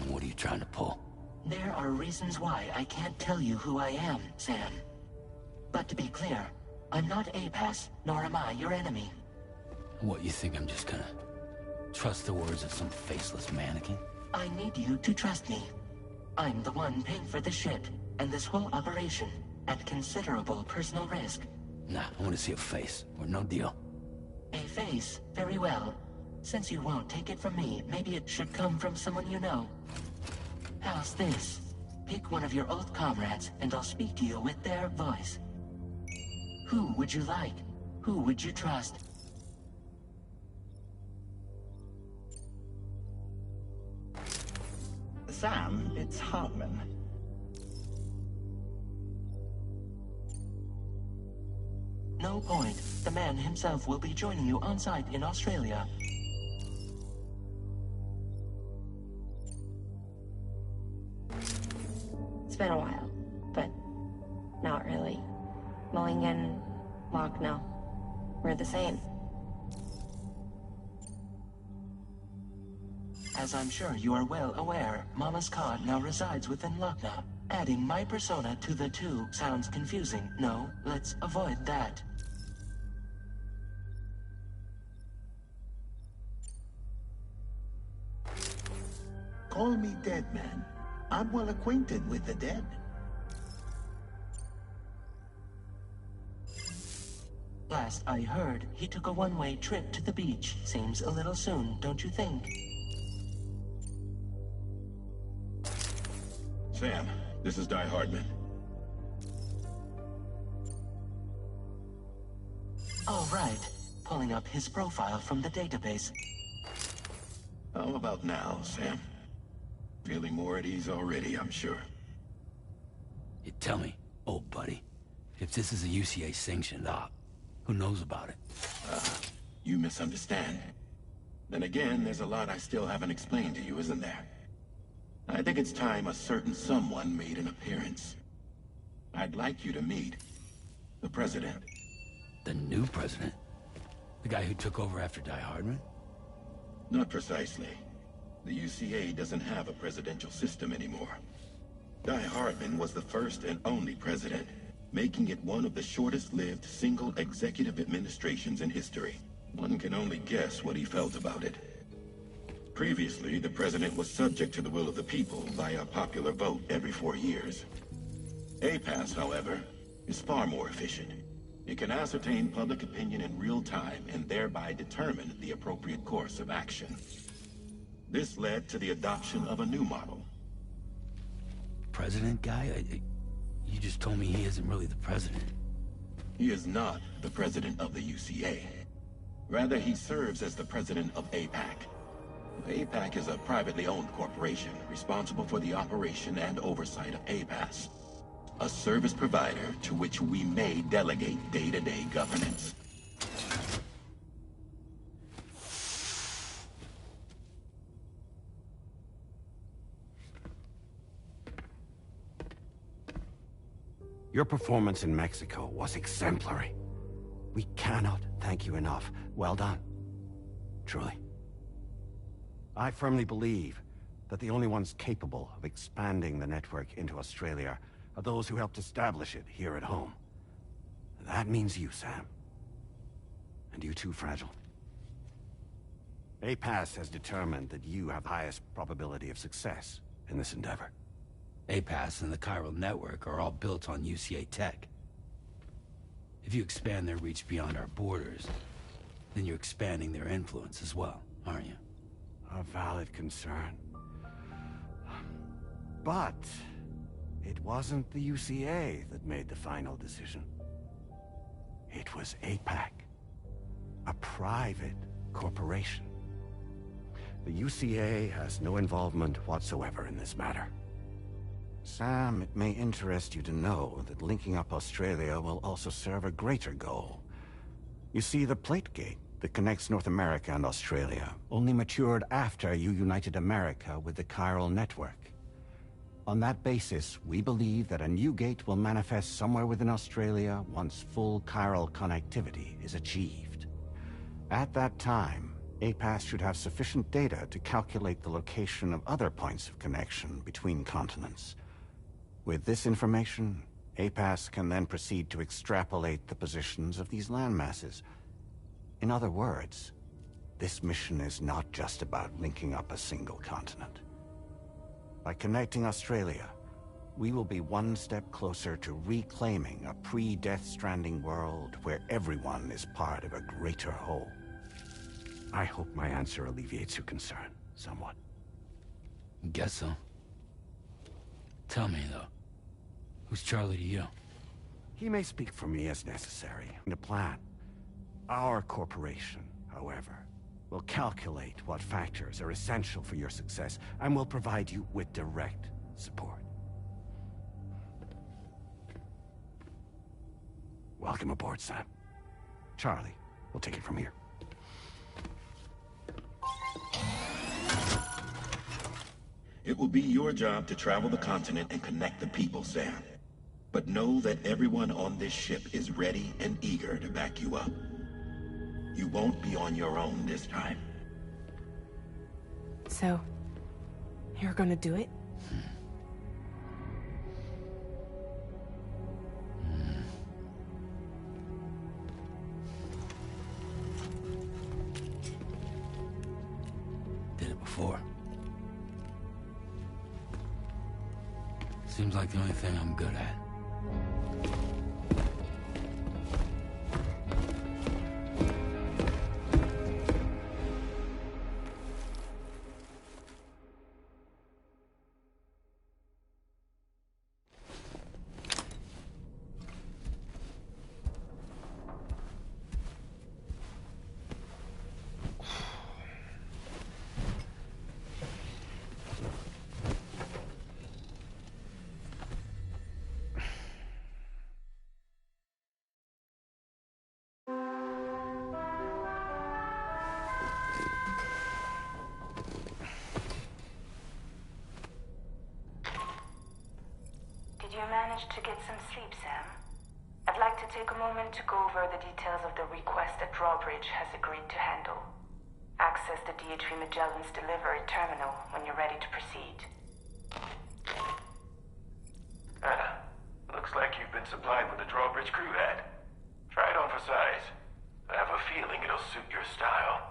What are you trying to pull? There are reasons why I can't tell you who I am, Sam. But to be clear, I'm not APAS, nor am I your enemy. What, you think I'm just gonna trust the words of some faceless mannequin? I need you to trust me. I'm the one paying for the ship and this whole operation at considerable personal risk. Nah, I want to see a face, or no deal. A face? Very well. Since you won't take it from me, maybe it should come from someone you know. How's this? Pick one of your old comrades, and I'll speak to you with their voice. Who would you like? Who would you trust? Sam, it's Hartman. No point. The man himself will be joining you on site in Australia. It's been a while, but not really. Mulligan, Lochno, we're the same. As I'm sure you are well aware, Mama's Khan now resides within Lochna. Adding my persona to the two sounds confusing. No, let's avoid that. call me dead man. I'm well acquainted with the dead. Last I heard, he took a one-way trip to the beach. Seems a little soon, don't you think? Sam, this is Di Hardman. All right. Pulling up his profile from the database. How about now, Sam? Feeling more at ease already, I'm sure. You tell me, old buddy, if this is a UCA-sanctioned op, who knows about it? You misunderstand. Then again, there's a lot I still haven't explained to you, isn't there? I think it's time a certain someone made an appearance. I'd like you to meet the President. The new president? The guy who took over after Di Hardman? Not precisely. The UCA doesn't have a presidential system anymore. Di Hardman was the first and only president, making it one of the shortest-lived single executive administrations in history. One can only guess what he felt about it. Previously, the president was subject to the will of the people via a popular vote every 4 years. APAS, however, is far more efficient. It can ascertain public opinion in real time and thereby determine the appropriate course of action. This led to the adoption of a new model. President guy? You just told me he isn't really the president. He is not the president of the UCA. Rather, he serves as the president of APAC. APAC is a privately owned corporation responsible for the operation and oversight of APAS, a service provider to which we may delegate day-to-day governance. Your performance in Mexico was exemplary. We cannot thank you enough. Well done. Truly. I firmly believe that the only ones capable of expanding the network into Australia are those who helped establish it here at home. That means you, Sam. And you too, Fragile. APAS has determined that you have the highest probability of success in this endeavor. APAS and the chiral network are all built on UCA tech. If you expand their reach beyond our borders, then you're expanding their influence as well, aren't you? A valid concern. But it wasn't the UCA that made the final decision. It was APAC, a private corporation. The UCA has no involvement whatsoever in this matter. Sam, it may interest you to know that linking up Australia will also serve a greater goal. You see, the plate gate that connects North America and Australia only matured after you united America with the chiral network. On that basis, we believe that a new gate will manifest somewhere within Australia once full chiral connectivity is achieved. At that time, APAS should have sufficient data to calculate the location of other points of connection between continents. With this information, APAS can then proceed to extrapolate the positions of these landmasses. In other words, this mission is not just about linking up a single continent. By connecting Australia, we will be one step closer to reclaiming a pre-Death Stranding world where everyone is part of a greater whole. I hope my answer alleviates your concern somewhat. Guess so. Tell me, though, who's Charlie to you? He may speak for me as necessary. The plan. Our corporation, however, will calculate what factors are essential for your success and will provide you with direct support. Welcome aboard, Sam. Charlie, we'll take it from here. It will be your job to travel the continent and connect the people, Sam. But know that everyone on this ship is ready and eager to back you up. You won't be on your own this time. So, you're gonna do it? Did it before. Seems like the only thing I'm good at. Did you manage to get some sleep, Sam? I'd like to take a moment to go over the details of the request that Drawbridge has agreed to handle. Access the DHV Magellan's delivery terminal when you're ready to proceed. Looks like you've been supplied with a Drawbridge crew hat. Try it on for size. I have a feeling it'll suit your style.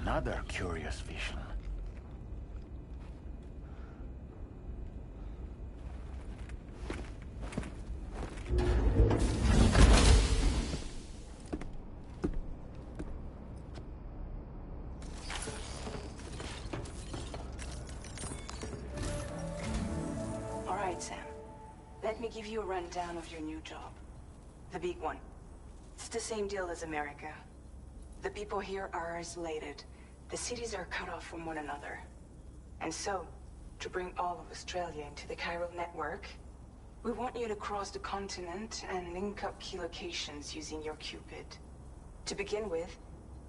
Another curious vision. All right, Sam. Let me give you a rundown of your new job. The big one. It's the same deal as America. The people here are isolated. The cities are cut off from one another. And so, to bring all of Australia into the chiral network, we want you to cross the continent and link up key locations using your Cupid. To begin with,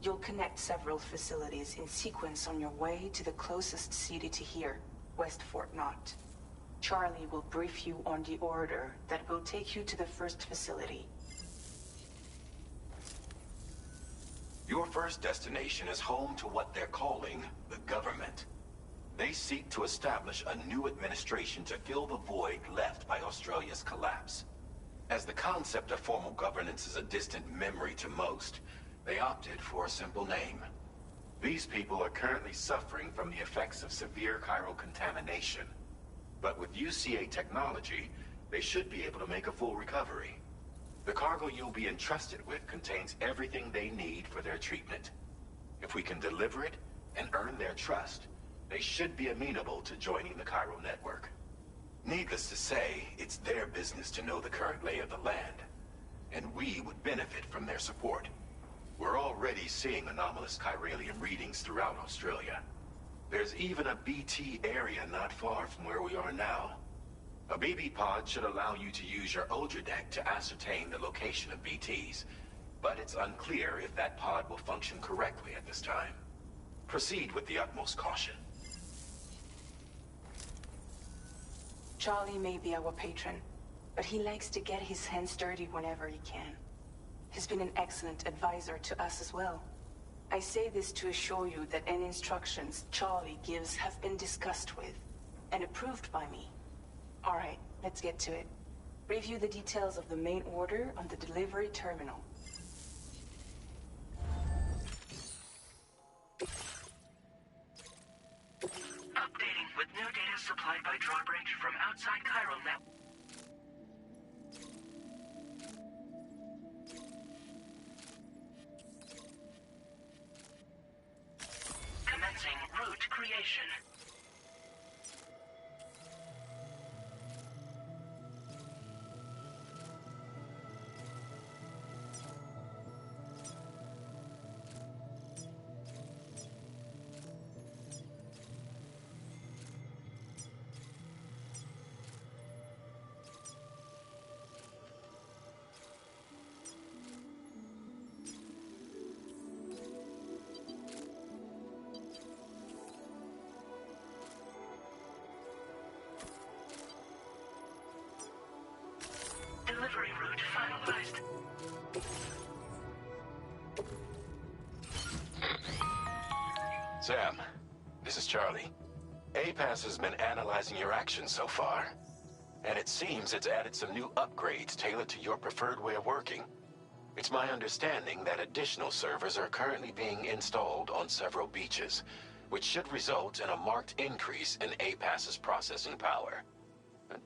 you'll connect several facilities in sequence on your way to the closest city to here, West Fort Knott. Charlie will brief you on the order that will take you to the first facility. Your first destination is home to what they're calling the government. They seek to establish a new administration to fill the void left by Australia's collapse. As the concept of formal governance is a distant memory to most, they opted for a simple name. These people are currently suffering from the effects of severe chiral contamination. But with UCA technology, they should be able to make a full recovery. The cargo you'll be entrusted with contains everything they need for their treatment. If we can deliver it and earn their trust, they should be amenable to joining the chiral network. Needless to say, it's their business to know the current lay of the land, and we would benefit from their support. We're already seeing anomalous chiralium readings throughout Australia. There's even a BT area not far from where we are now. A BB pod should allow you to use your Ultra deck to ascertain the location of BTs, but it's unclear if that pod will function correctly at this time. Proceed with the utmost caution. Charlie may be our patron, but he likes to get his hands dirty whenever he can. He's been an excellent advisor to us as well. I say this to assure you that any instructions Charlie gives have been discussed with and approved by me. All right, let's get to it. Review the details of the main order on the delivery terminal. Updating with new data supplied by Drawbridge from outside chiral network. location. Delivery route finalized. Sam, this is Charlie. APAS has been analyzing your actions so far, and it seems it's added some new upgrades tailored to your preferred way of working. It's my understanding that additional servers are currently being installed on several beaches, which should result in a marked increase in APAS's processing power.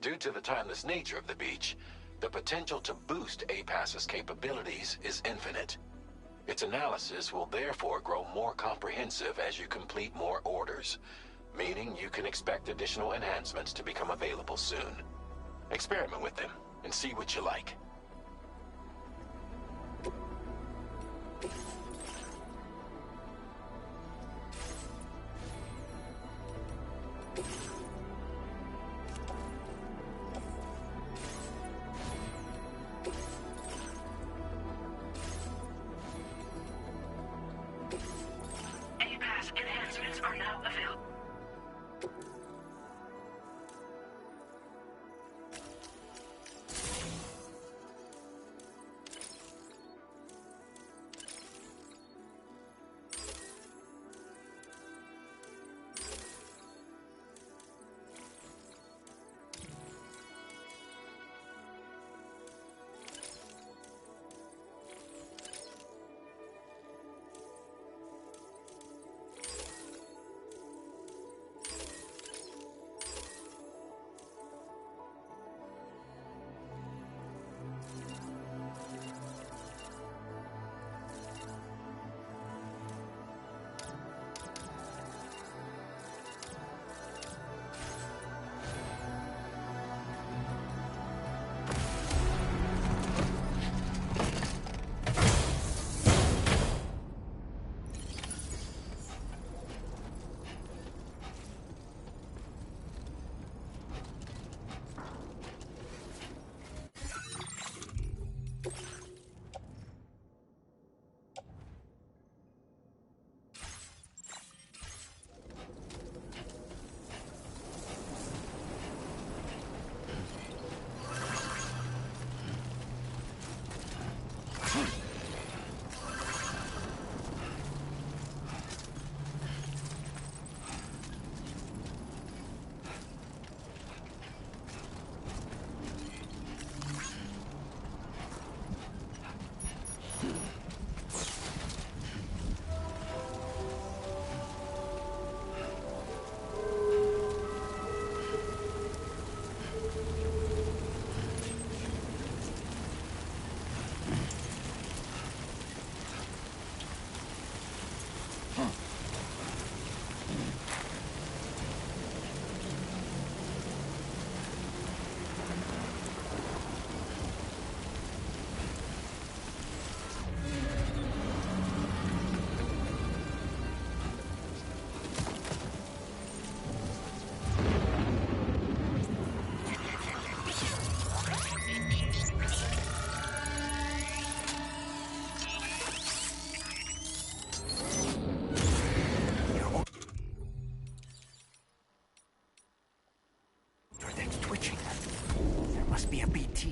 Due to the timeless nature of the beach, the potential to boost APAS's capabilities is infinite. Its analysis will therefore grow more comprehensive as you complete more orders, meaning you can expect additional enhancements to become available soon. Experiment with them and see what you like. APAS enhancements are now available.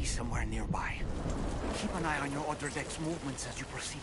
Somewhere nearby. Keep an eye on your other deck's movements as you proceed.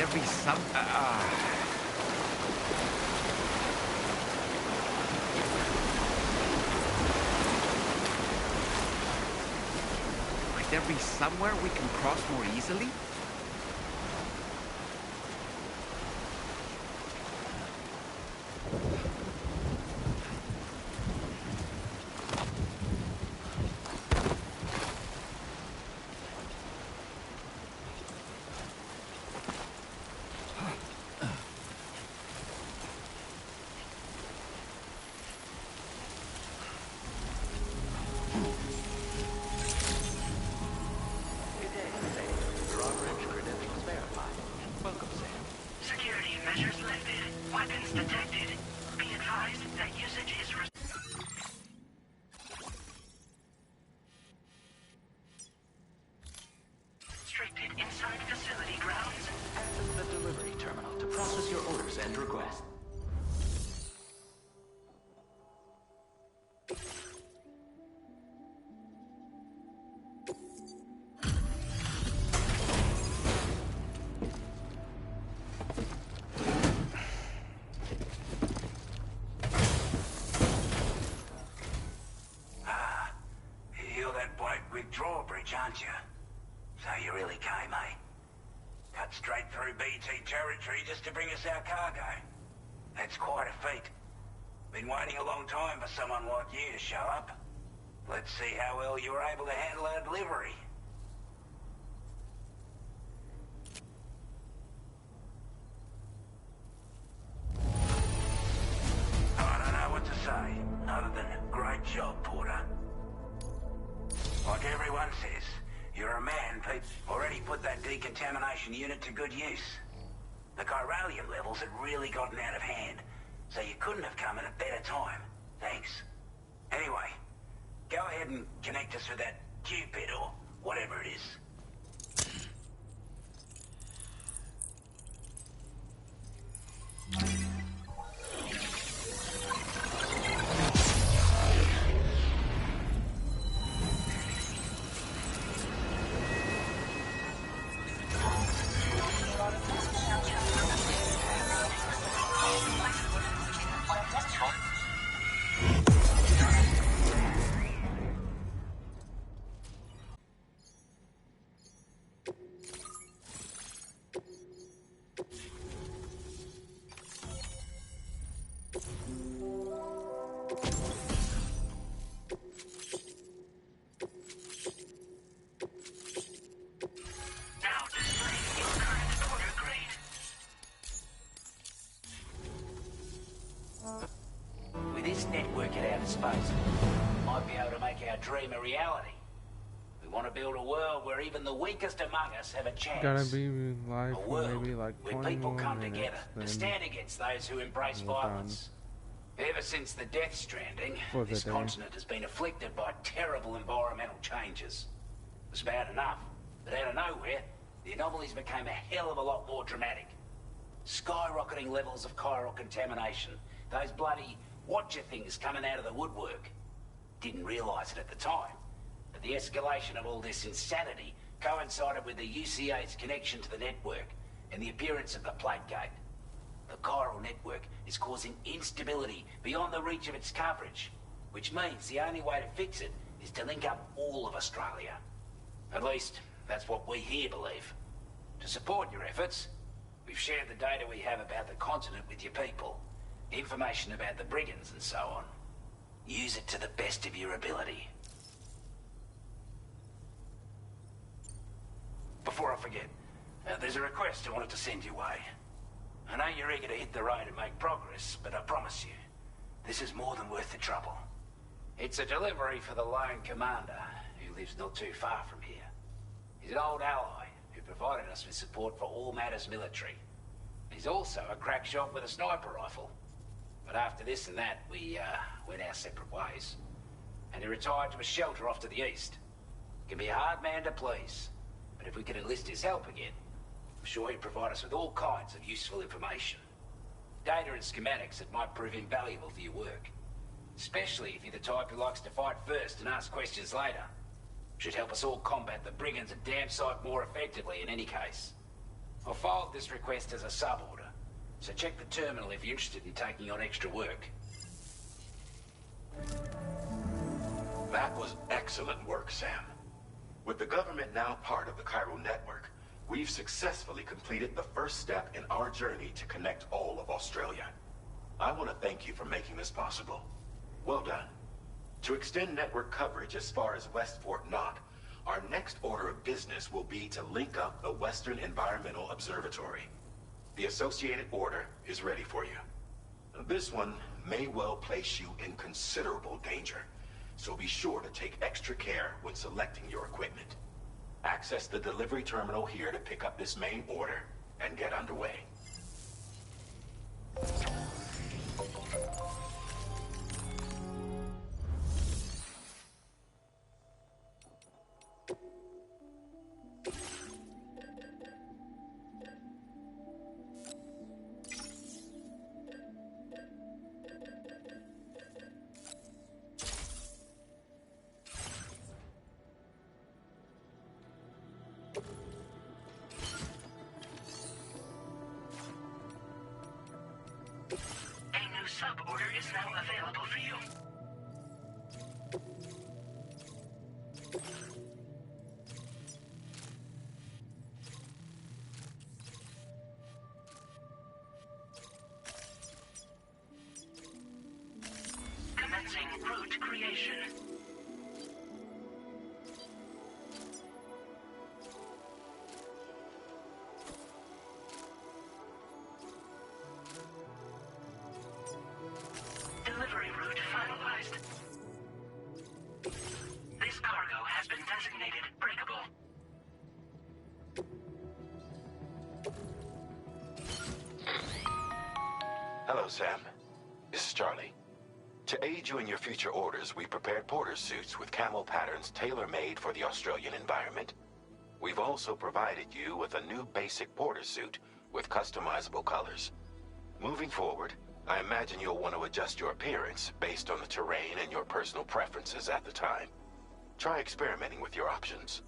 there be some... Might there be somewhere we can cross more easily? Drawbridge, aren't you? So you really came, eh? Cut straight through BT territory just to bring us our cargo. That's quite a feat. Been waiting a long time for someone like you to show up. Let's see how well you were able to handle our delivery. I don't know what to say, other than great job, Porter. Like everyone says, you're a man, Pete. Already put that decontamination unit to good use. The chiralium levels had really gotten out of hand, so you couldn't have come at a better time. Thanks. Anyway, go ahead and connect us with that Cupid or whatever it is. With this network at our disposal, we might be able to make our dream a reality. We want to build a world where even the weakest among us have a chance. Gotta be live A for world maybe like where 20 people more come minutes, together to then stand against those who embrace we're done violence. Ever since the Death Stranding, for the this day. continent has been afflicted by terrible environmental changes. It was bad enough, but out of nowhere, the anomalies became a hell of a lot more dramatic. Skyrocketing levels of chiral contamination, those bloody watcher things coming out of the woodwork. Didn't realise it at the time, but the escalation of all this insanity coincided with the UCA's connection to the network and the appearance of the plague gate. The chiral network is causing instability beyond the reach of its coverage, which means the only way to fix it is to link up all of Australia. At least, that's what we here believe. To support your efforts, we've shared the data we have about the continent with your people, information about the brigands and so on. Use it to the best of your ability. Before I forget, there's a request I wanted to send your way. I know you're eager to hit the road and make progress, but I promise you, this is more than worth the trouble. It's a delivery for the lone commander, who lives not too far from here. He's an old ally who provided us with support for all matters military. He's also a crack shot with a sniper rifle. But after this and that, we went our separate ways. And he retired to a shelter off to the east. He can be a hard man to please, but if we could enlist his help again, I'm sure he'd provide us with all kinds of useful information. Data and schematics that might prove invaluable for your work. Especially if you're the type who likes to fight first and ask questions later. Should help us all combat the brigands and damn sight more effectively in any case. I filed this request as a sub-order, so check the terminal if you're interested in taking on extra work. That was excellent work, Sam. With the government now part of the Cairo network, we've successfully completed the first step in our journey to connect all of Australia. I want to thank you for making this possible. Well done. To extend network coverage as far as West Fort Knott, our next order of business will be to link up the Western Environmental Observatory. The associated order is ready for you. This one may well place you in considerable danger, so be sure to take extra care when selecting your equipment. Access the delivery terminal here to pick up this main order and get underway. Sub-order is now available for you. Commencing route creation. Delivery route finalized. This cargo has been designated breakable. Hello, Sam. This is Charlie. To aid you in your future orders, we prepared porter suits with camo patterns tailor-made for the Australian environment. We've also provided you with a new basic porter suit with customizable colors. Moving forward, I imagine you'll want to adjust your appearance based on the terrain and your personal preferences at the time. Try experimenting with your options.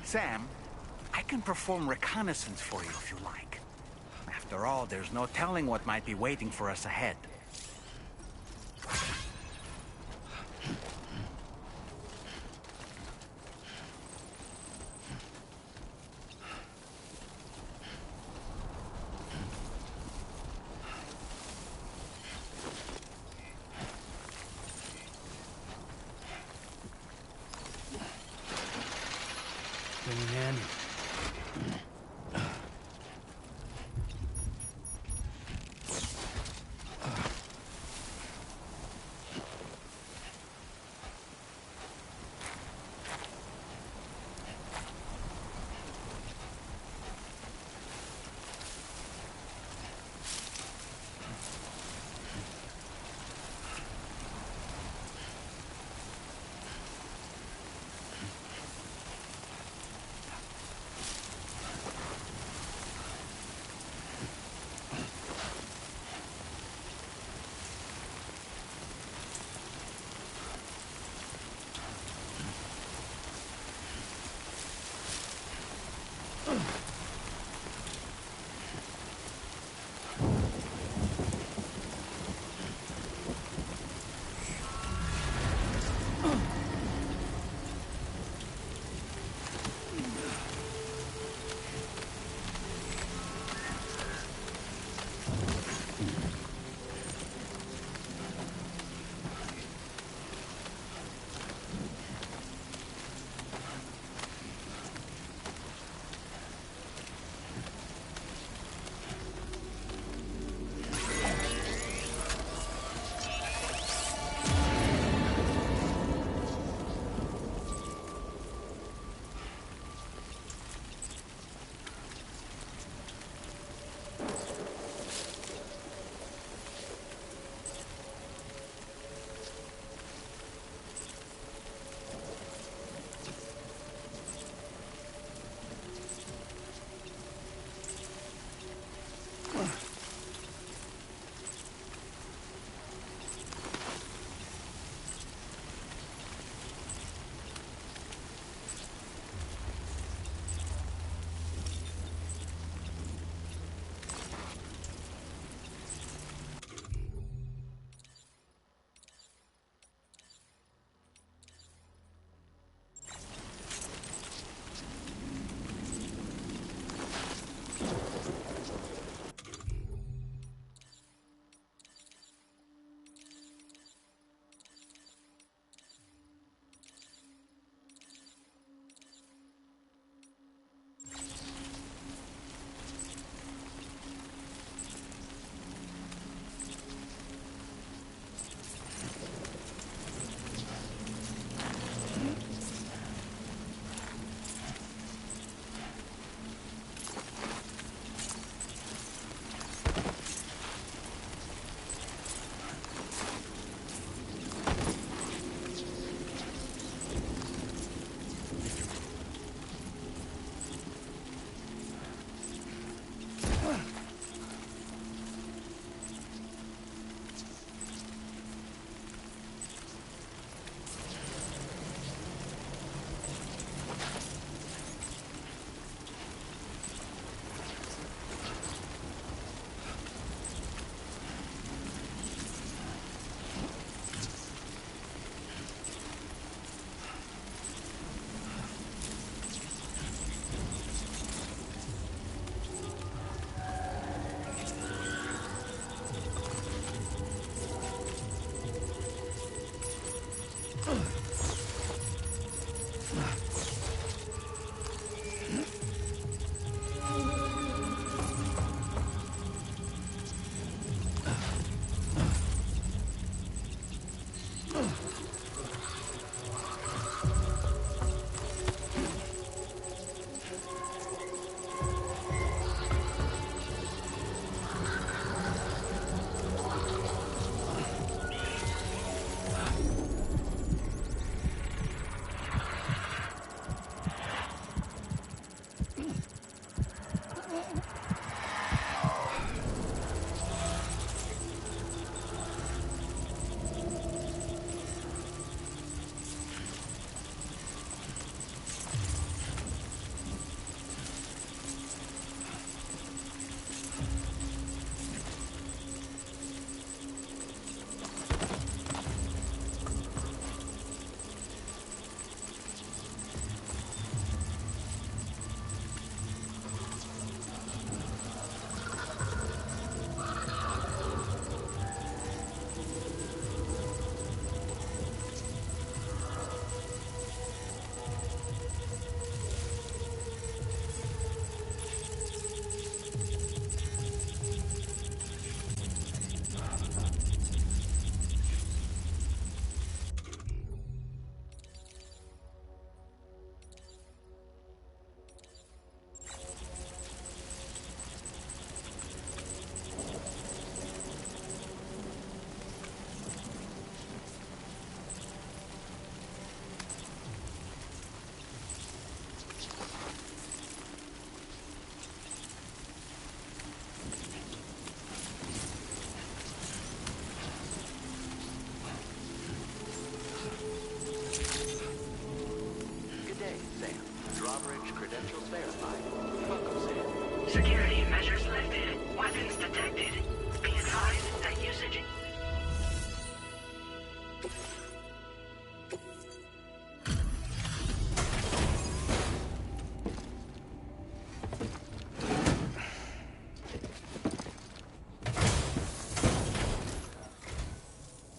Sam, I can perform reconnaissance for you if you like. After all, there's no telling what might be waiting for us ahead.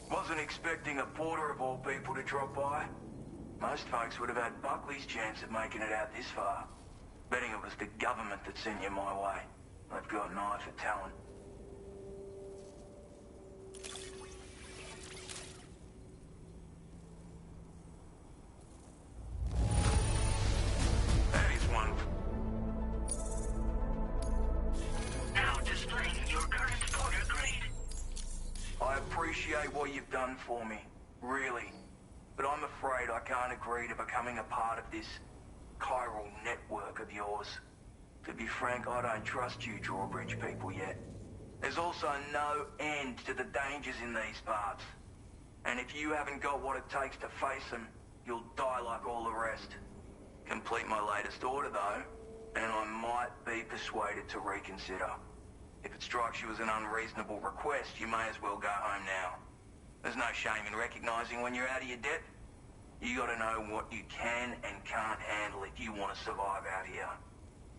Wasn't expecting a porter of all people to drop by. Most folks would have had Buckley's chance of making it out this far. Betting it was the government that sent you my way. They've got an eye for talent. That is one. Now displaying your current porter grade. I appreciate what you've done for me, really. But I'm afraid I can't agree to becoming a part of this chiral network of yours. To be frank, I don't trust you drawbridge people yet. There's also no end to the dangers in these parts. And if you haven't got what it takes to face them, you'll die like all the rest. Complete my latest order, though, and I might be persuaded to reconsider. If it strikes you as an unreasonable request, you may as well go home now. There's no shame in recognizing when you're out of your depth. You gotta know what you can and can't handle if you want to survive out here.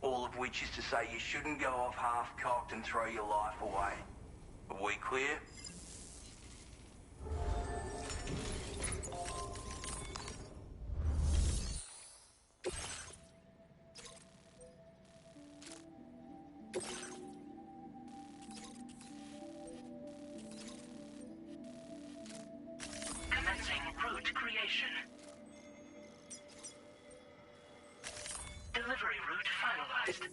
All of which is to say you shouldn't go off half-cocked and throw your life away. Are we clear? Commencing route creation. Delivery route finalized.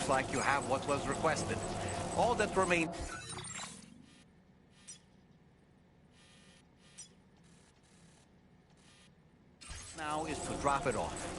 Looks like you have what was requested. All that remains now is to drop it off.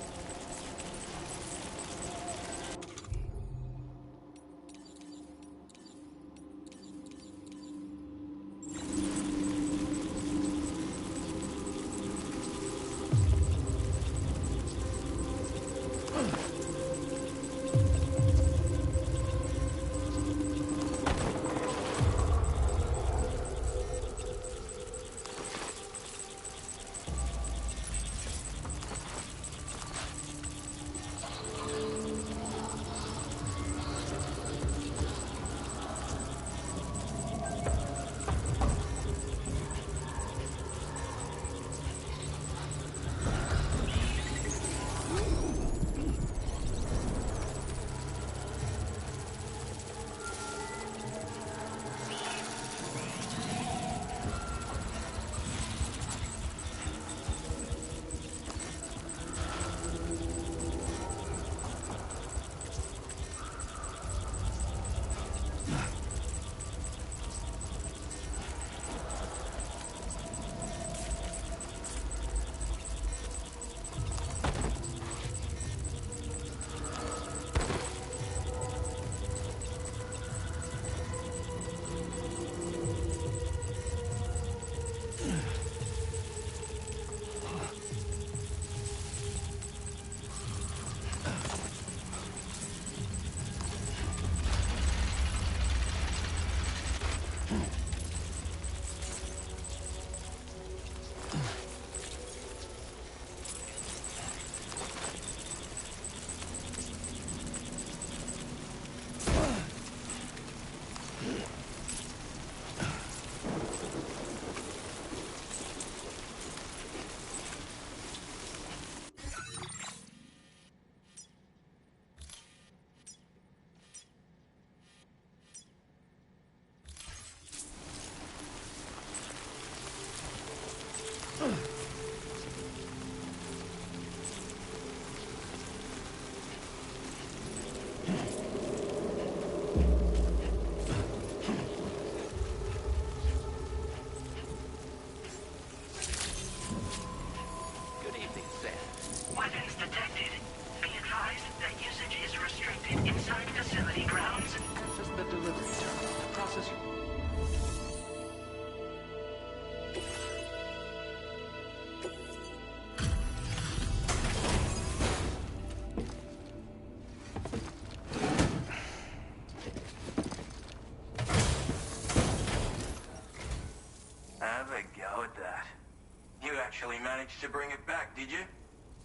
Actually managed to bring it back, did you?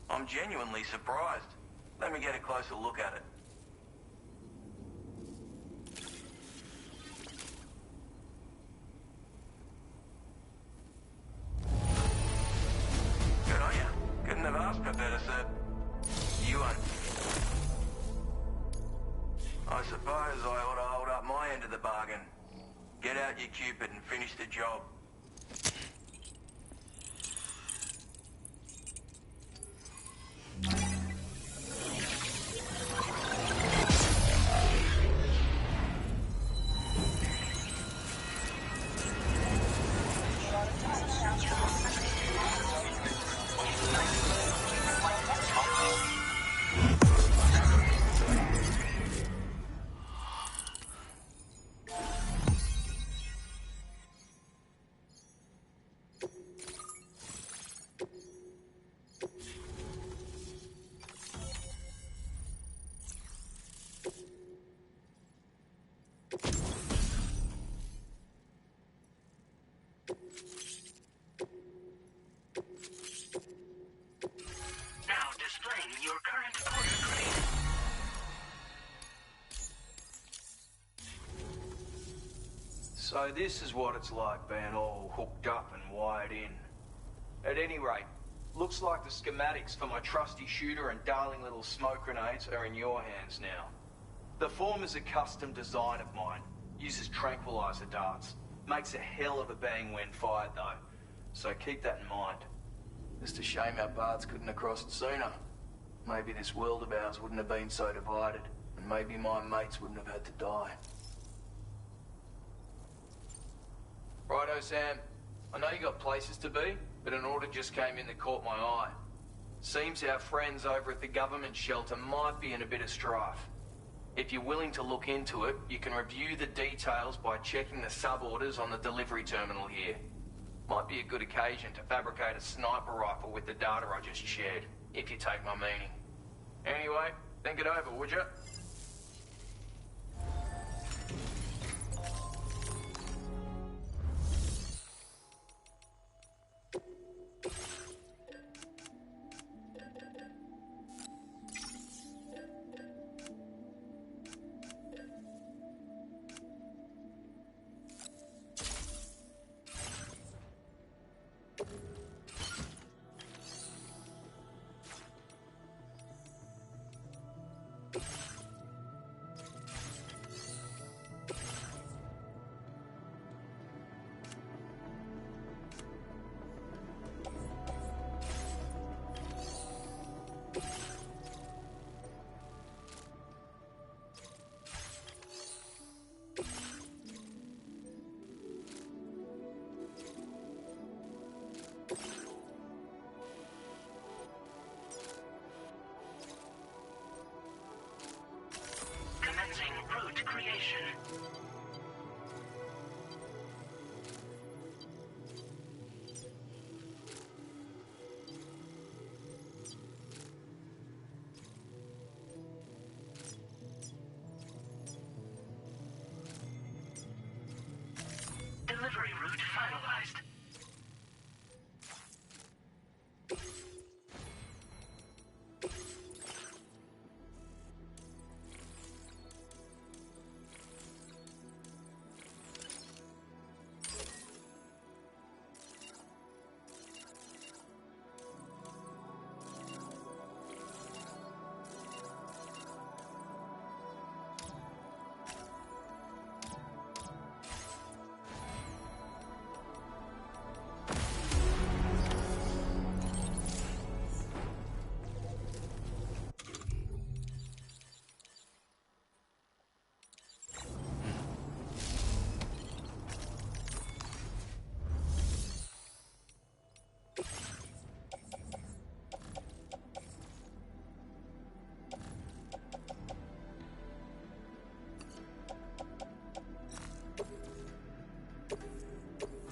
I'm genuinely surprised. Let me get a closer look at it. Good on ya. Couldn't have asked for better, sir. You won. I suppose I ought to hold up my end of the bargain. Get out your Cupid and finish the job. So this is what it's like being all hooked up and wired in. At any rate, looks like the schematics for my trusty shooter and darling little smoke grenades are in your hands now. The form is a custom design of mine. Uses tranquilizer darts. Makes a hell of a bang when fired though. So keep that in mind. Just a shame our paths couldn't have crossed sooner. Maybe this world of ours wouldn't have been so divided, and maybe my mates wouldn't have had to die. Righto, Sam. I know you got places to be, but an order just came in that caught my eye. Seems our friends over at the government shelter might be in a bit of strife. If you're willing to look into it, you can review the details by checking the sub-orders on the delivery terminal here. Might be a good occasion to fabricate a sniper rifle with the data I just shared, if you take my meaning. Anyway, think it over, would you? Commencing route creation. Delivery route finalized.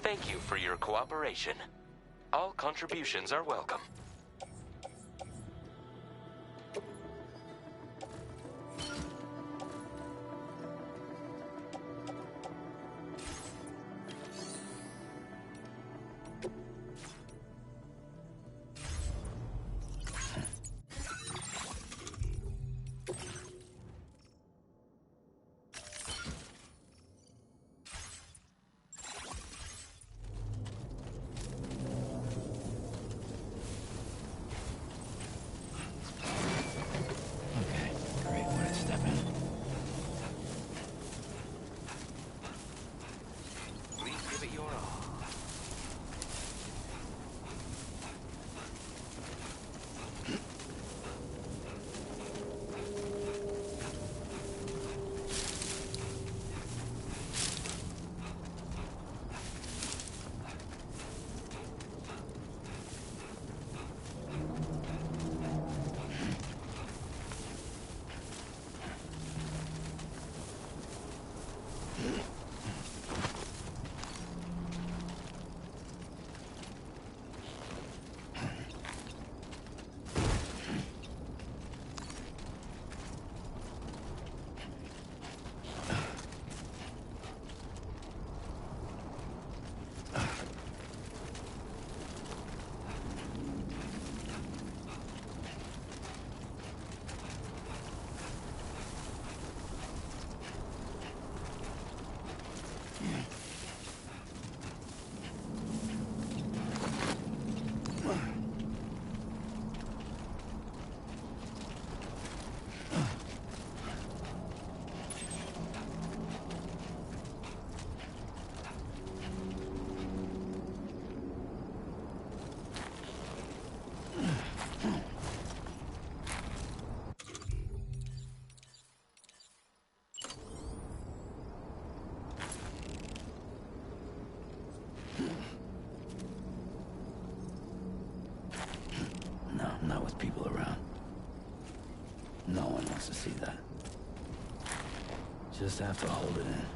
Thank you for your cooperation. All contributions are welcome. Just have to hold it in.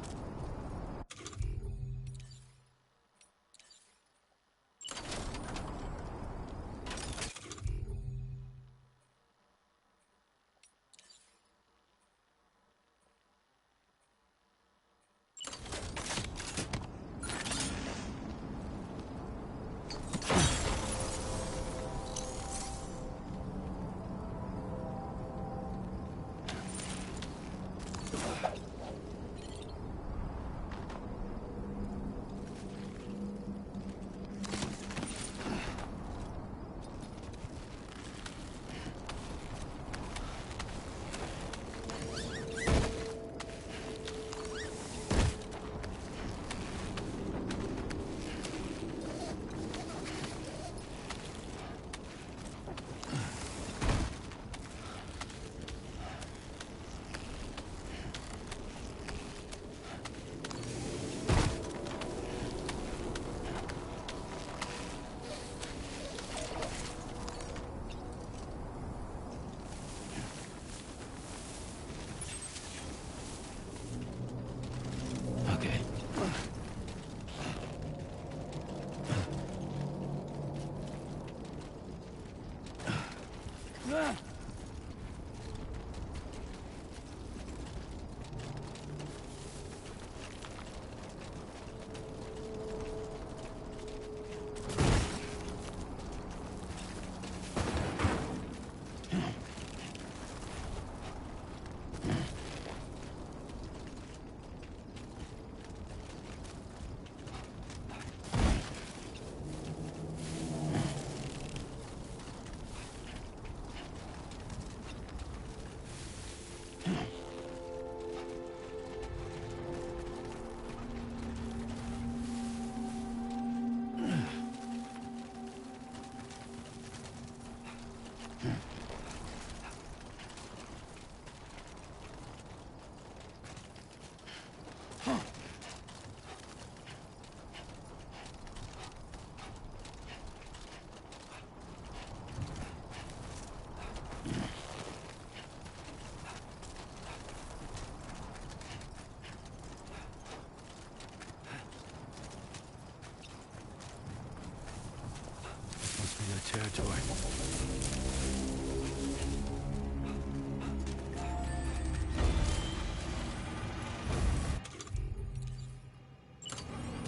Territory.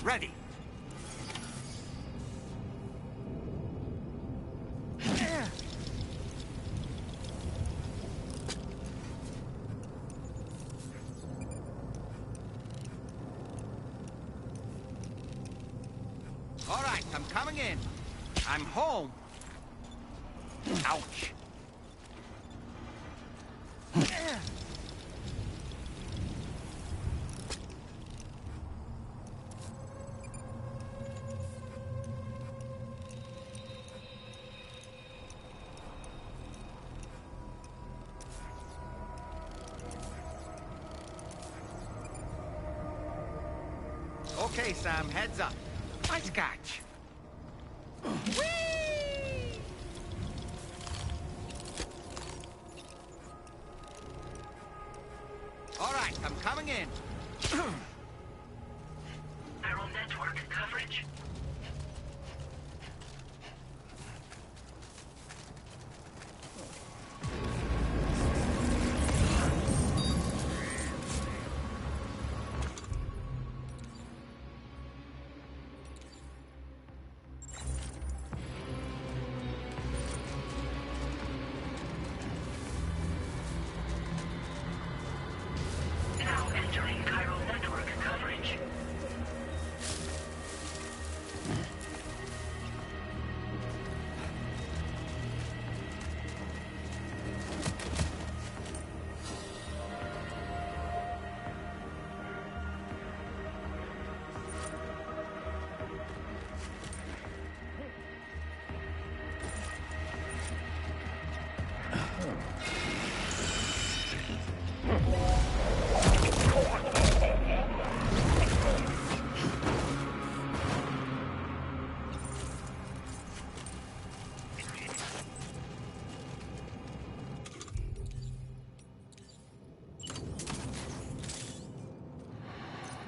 Ready. All right, I'm coming in. I'm home. Ouch. Okay, Sam, heads up. I scotch. All right, I'm coming in. Neural network coverage. Now entering chiral network coverage.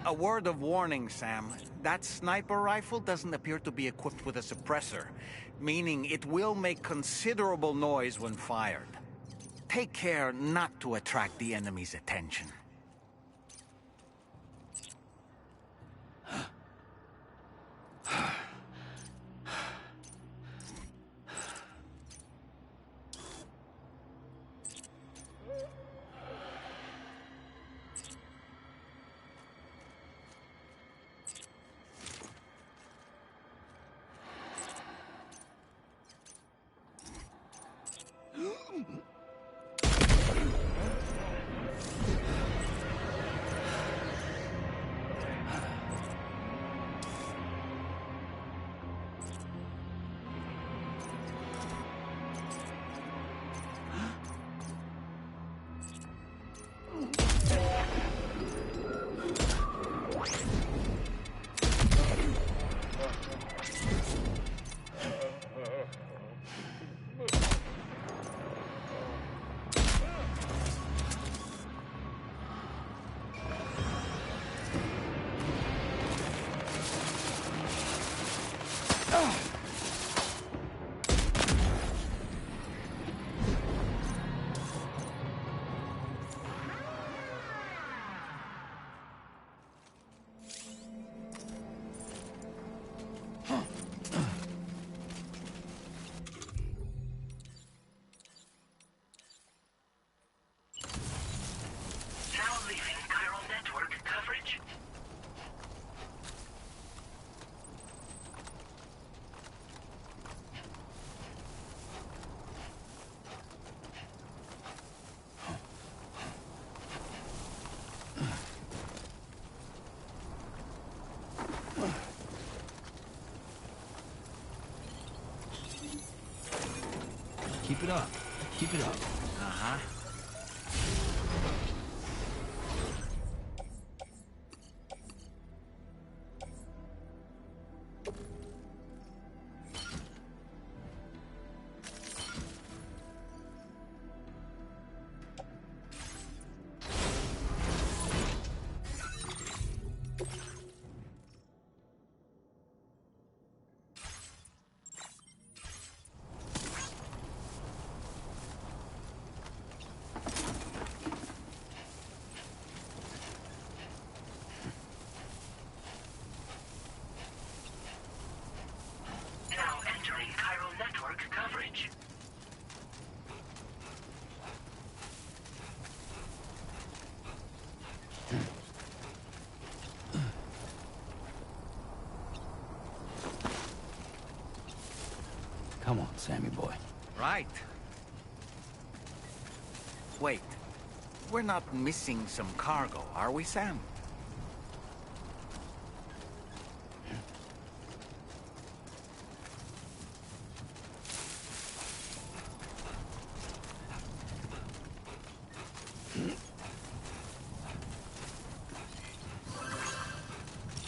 A word of warning, Sam. That sniper rifle doesn't appear to be equipped with a suppressor, meaning it will make considerable noise when fired. Take care not to attract the enemy's attention. Keep it up. Keep it up. Uh-huh. Come on, Sammy boy. Right. Wait. We're not missing some cargo, are we, Sam?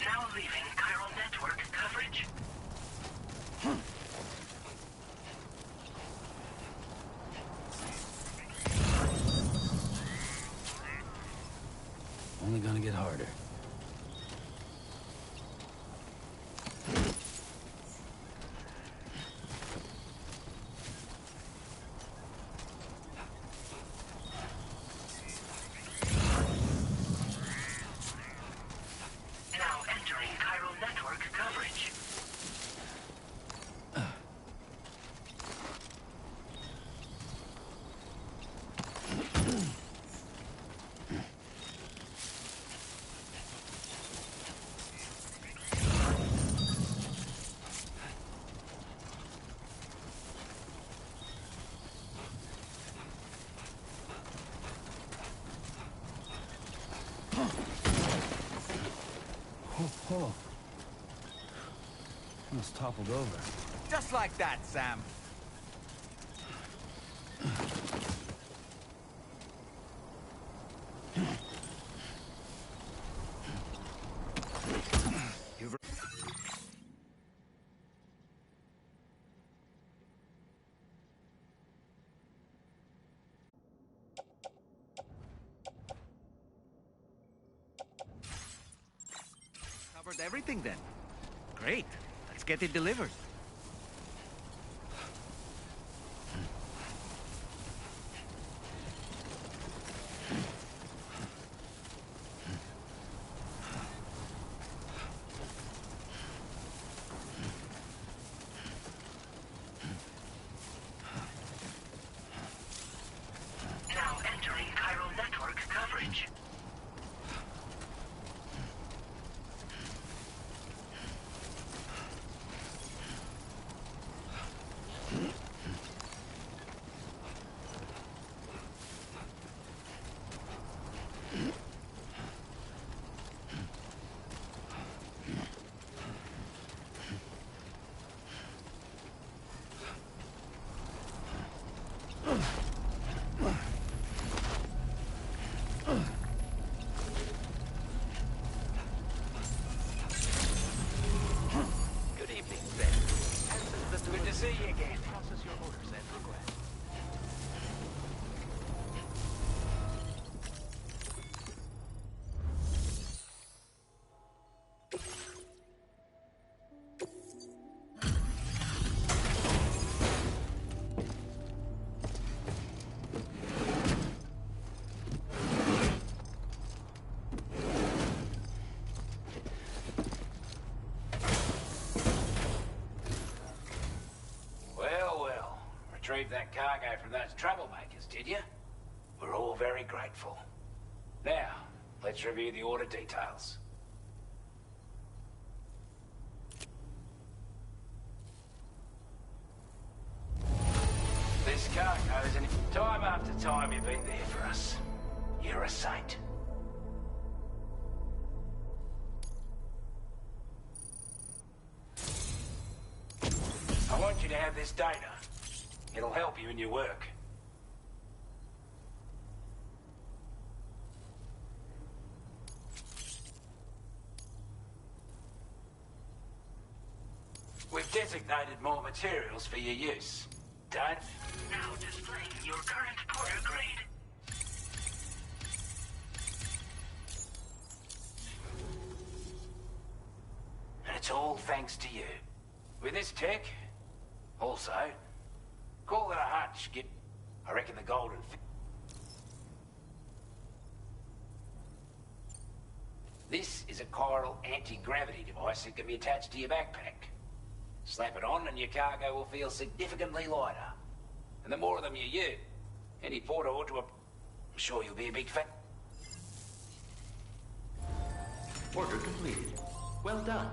Now leaving chiral network coverage. Only gonna get harder. Now entering chiral network coverage. Oh. Almost toppled over. Just like that, Sam. You've... covered everything then. Great. Let's get it delivered. Now entering chiral network coverage. Good evening, Ben. Good to see you again. Process your orders and requests. Well, well. Retrieved that cargo from those troublemakers, did you? We're all very grateful. Now, let's review the order details. This cargo's an... Time after time you've been there for us. You're a saint. I want you to have this data. It'll help you in your work. We've designated more materials for your use. Don't? Now displaying your current porter grade. And it's all thanks to you. With this tech, also, call it a hunch, Git. I reckon the golden... This is a chiral anti-gravity device that can be attached to your backpack. Slap it on and your cargo will feel significantly lighter. And the more of them you use, any porter ought to... I'm sure you'll be a big fan. Order completed. Well done.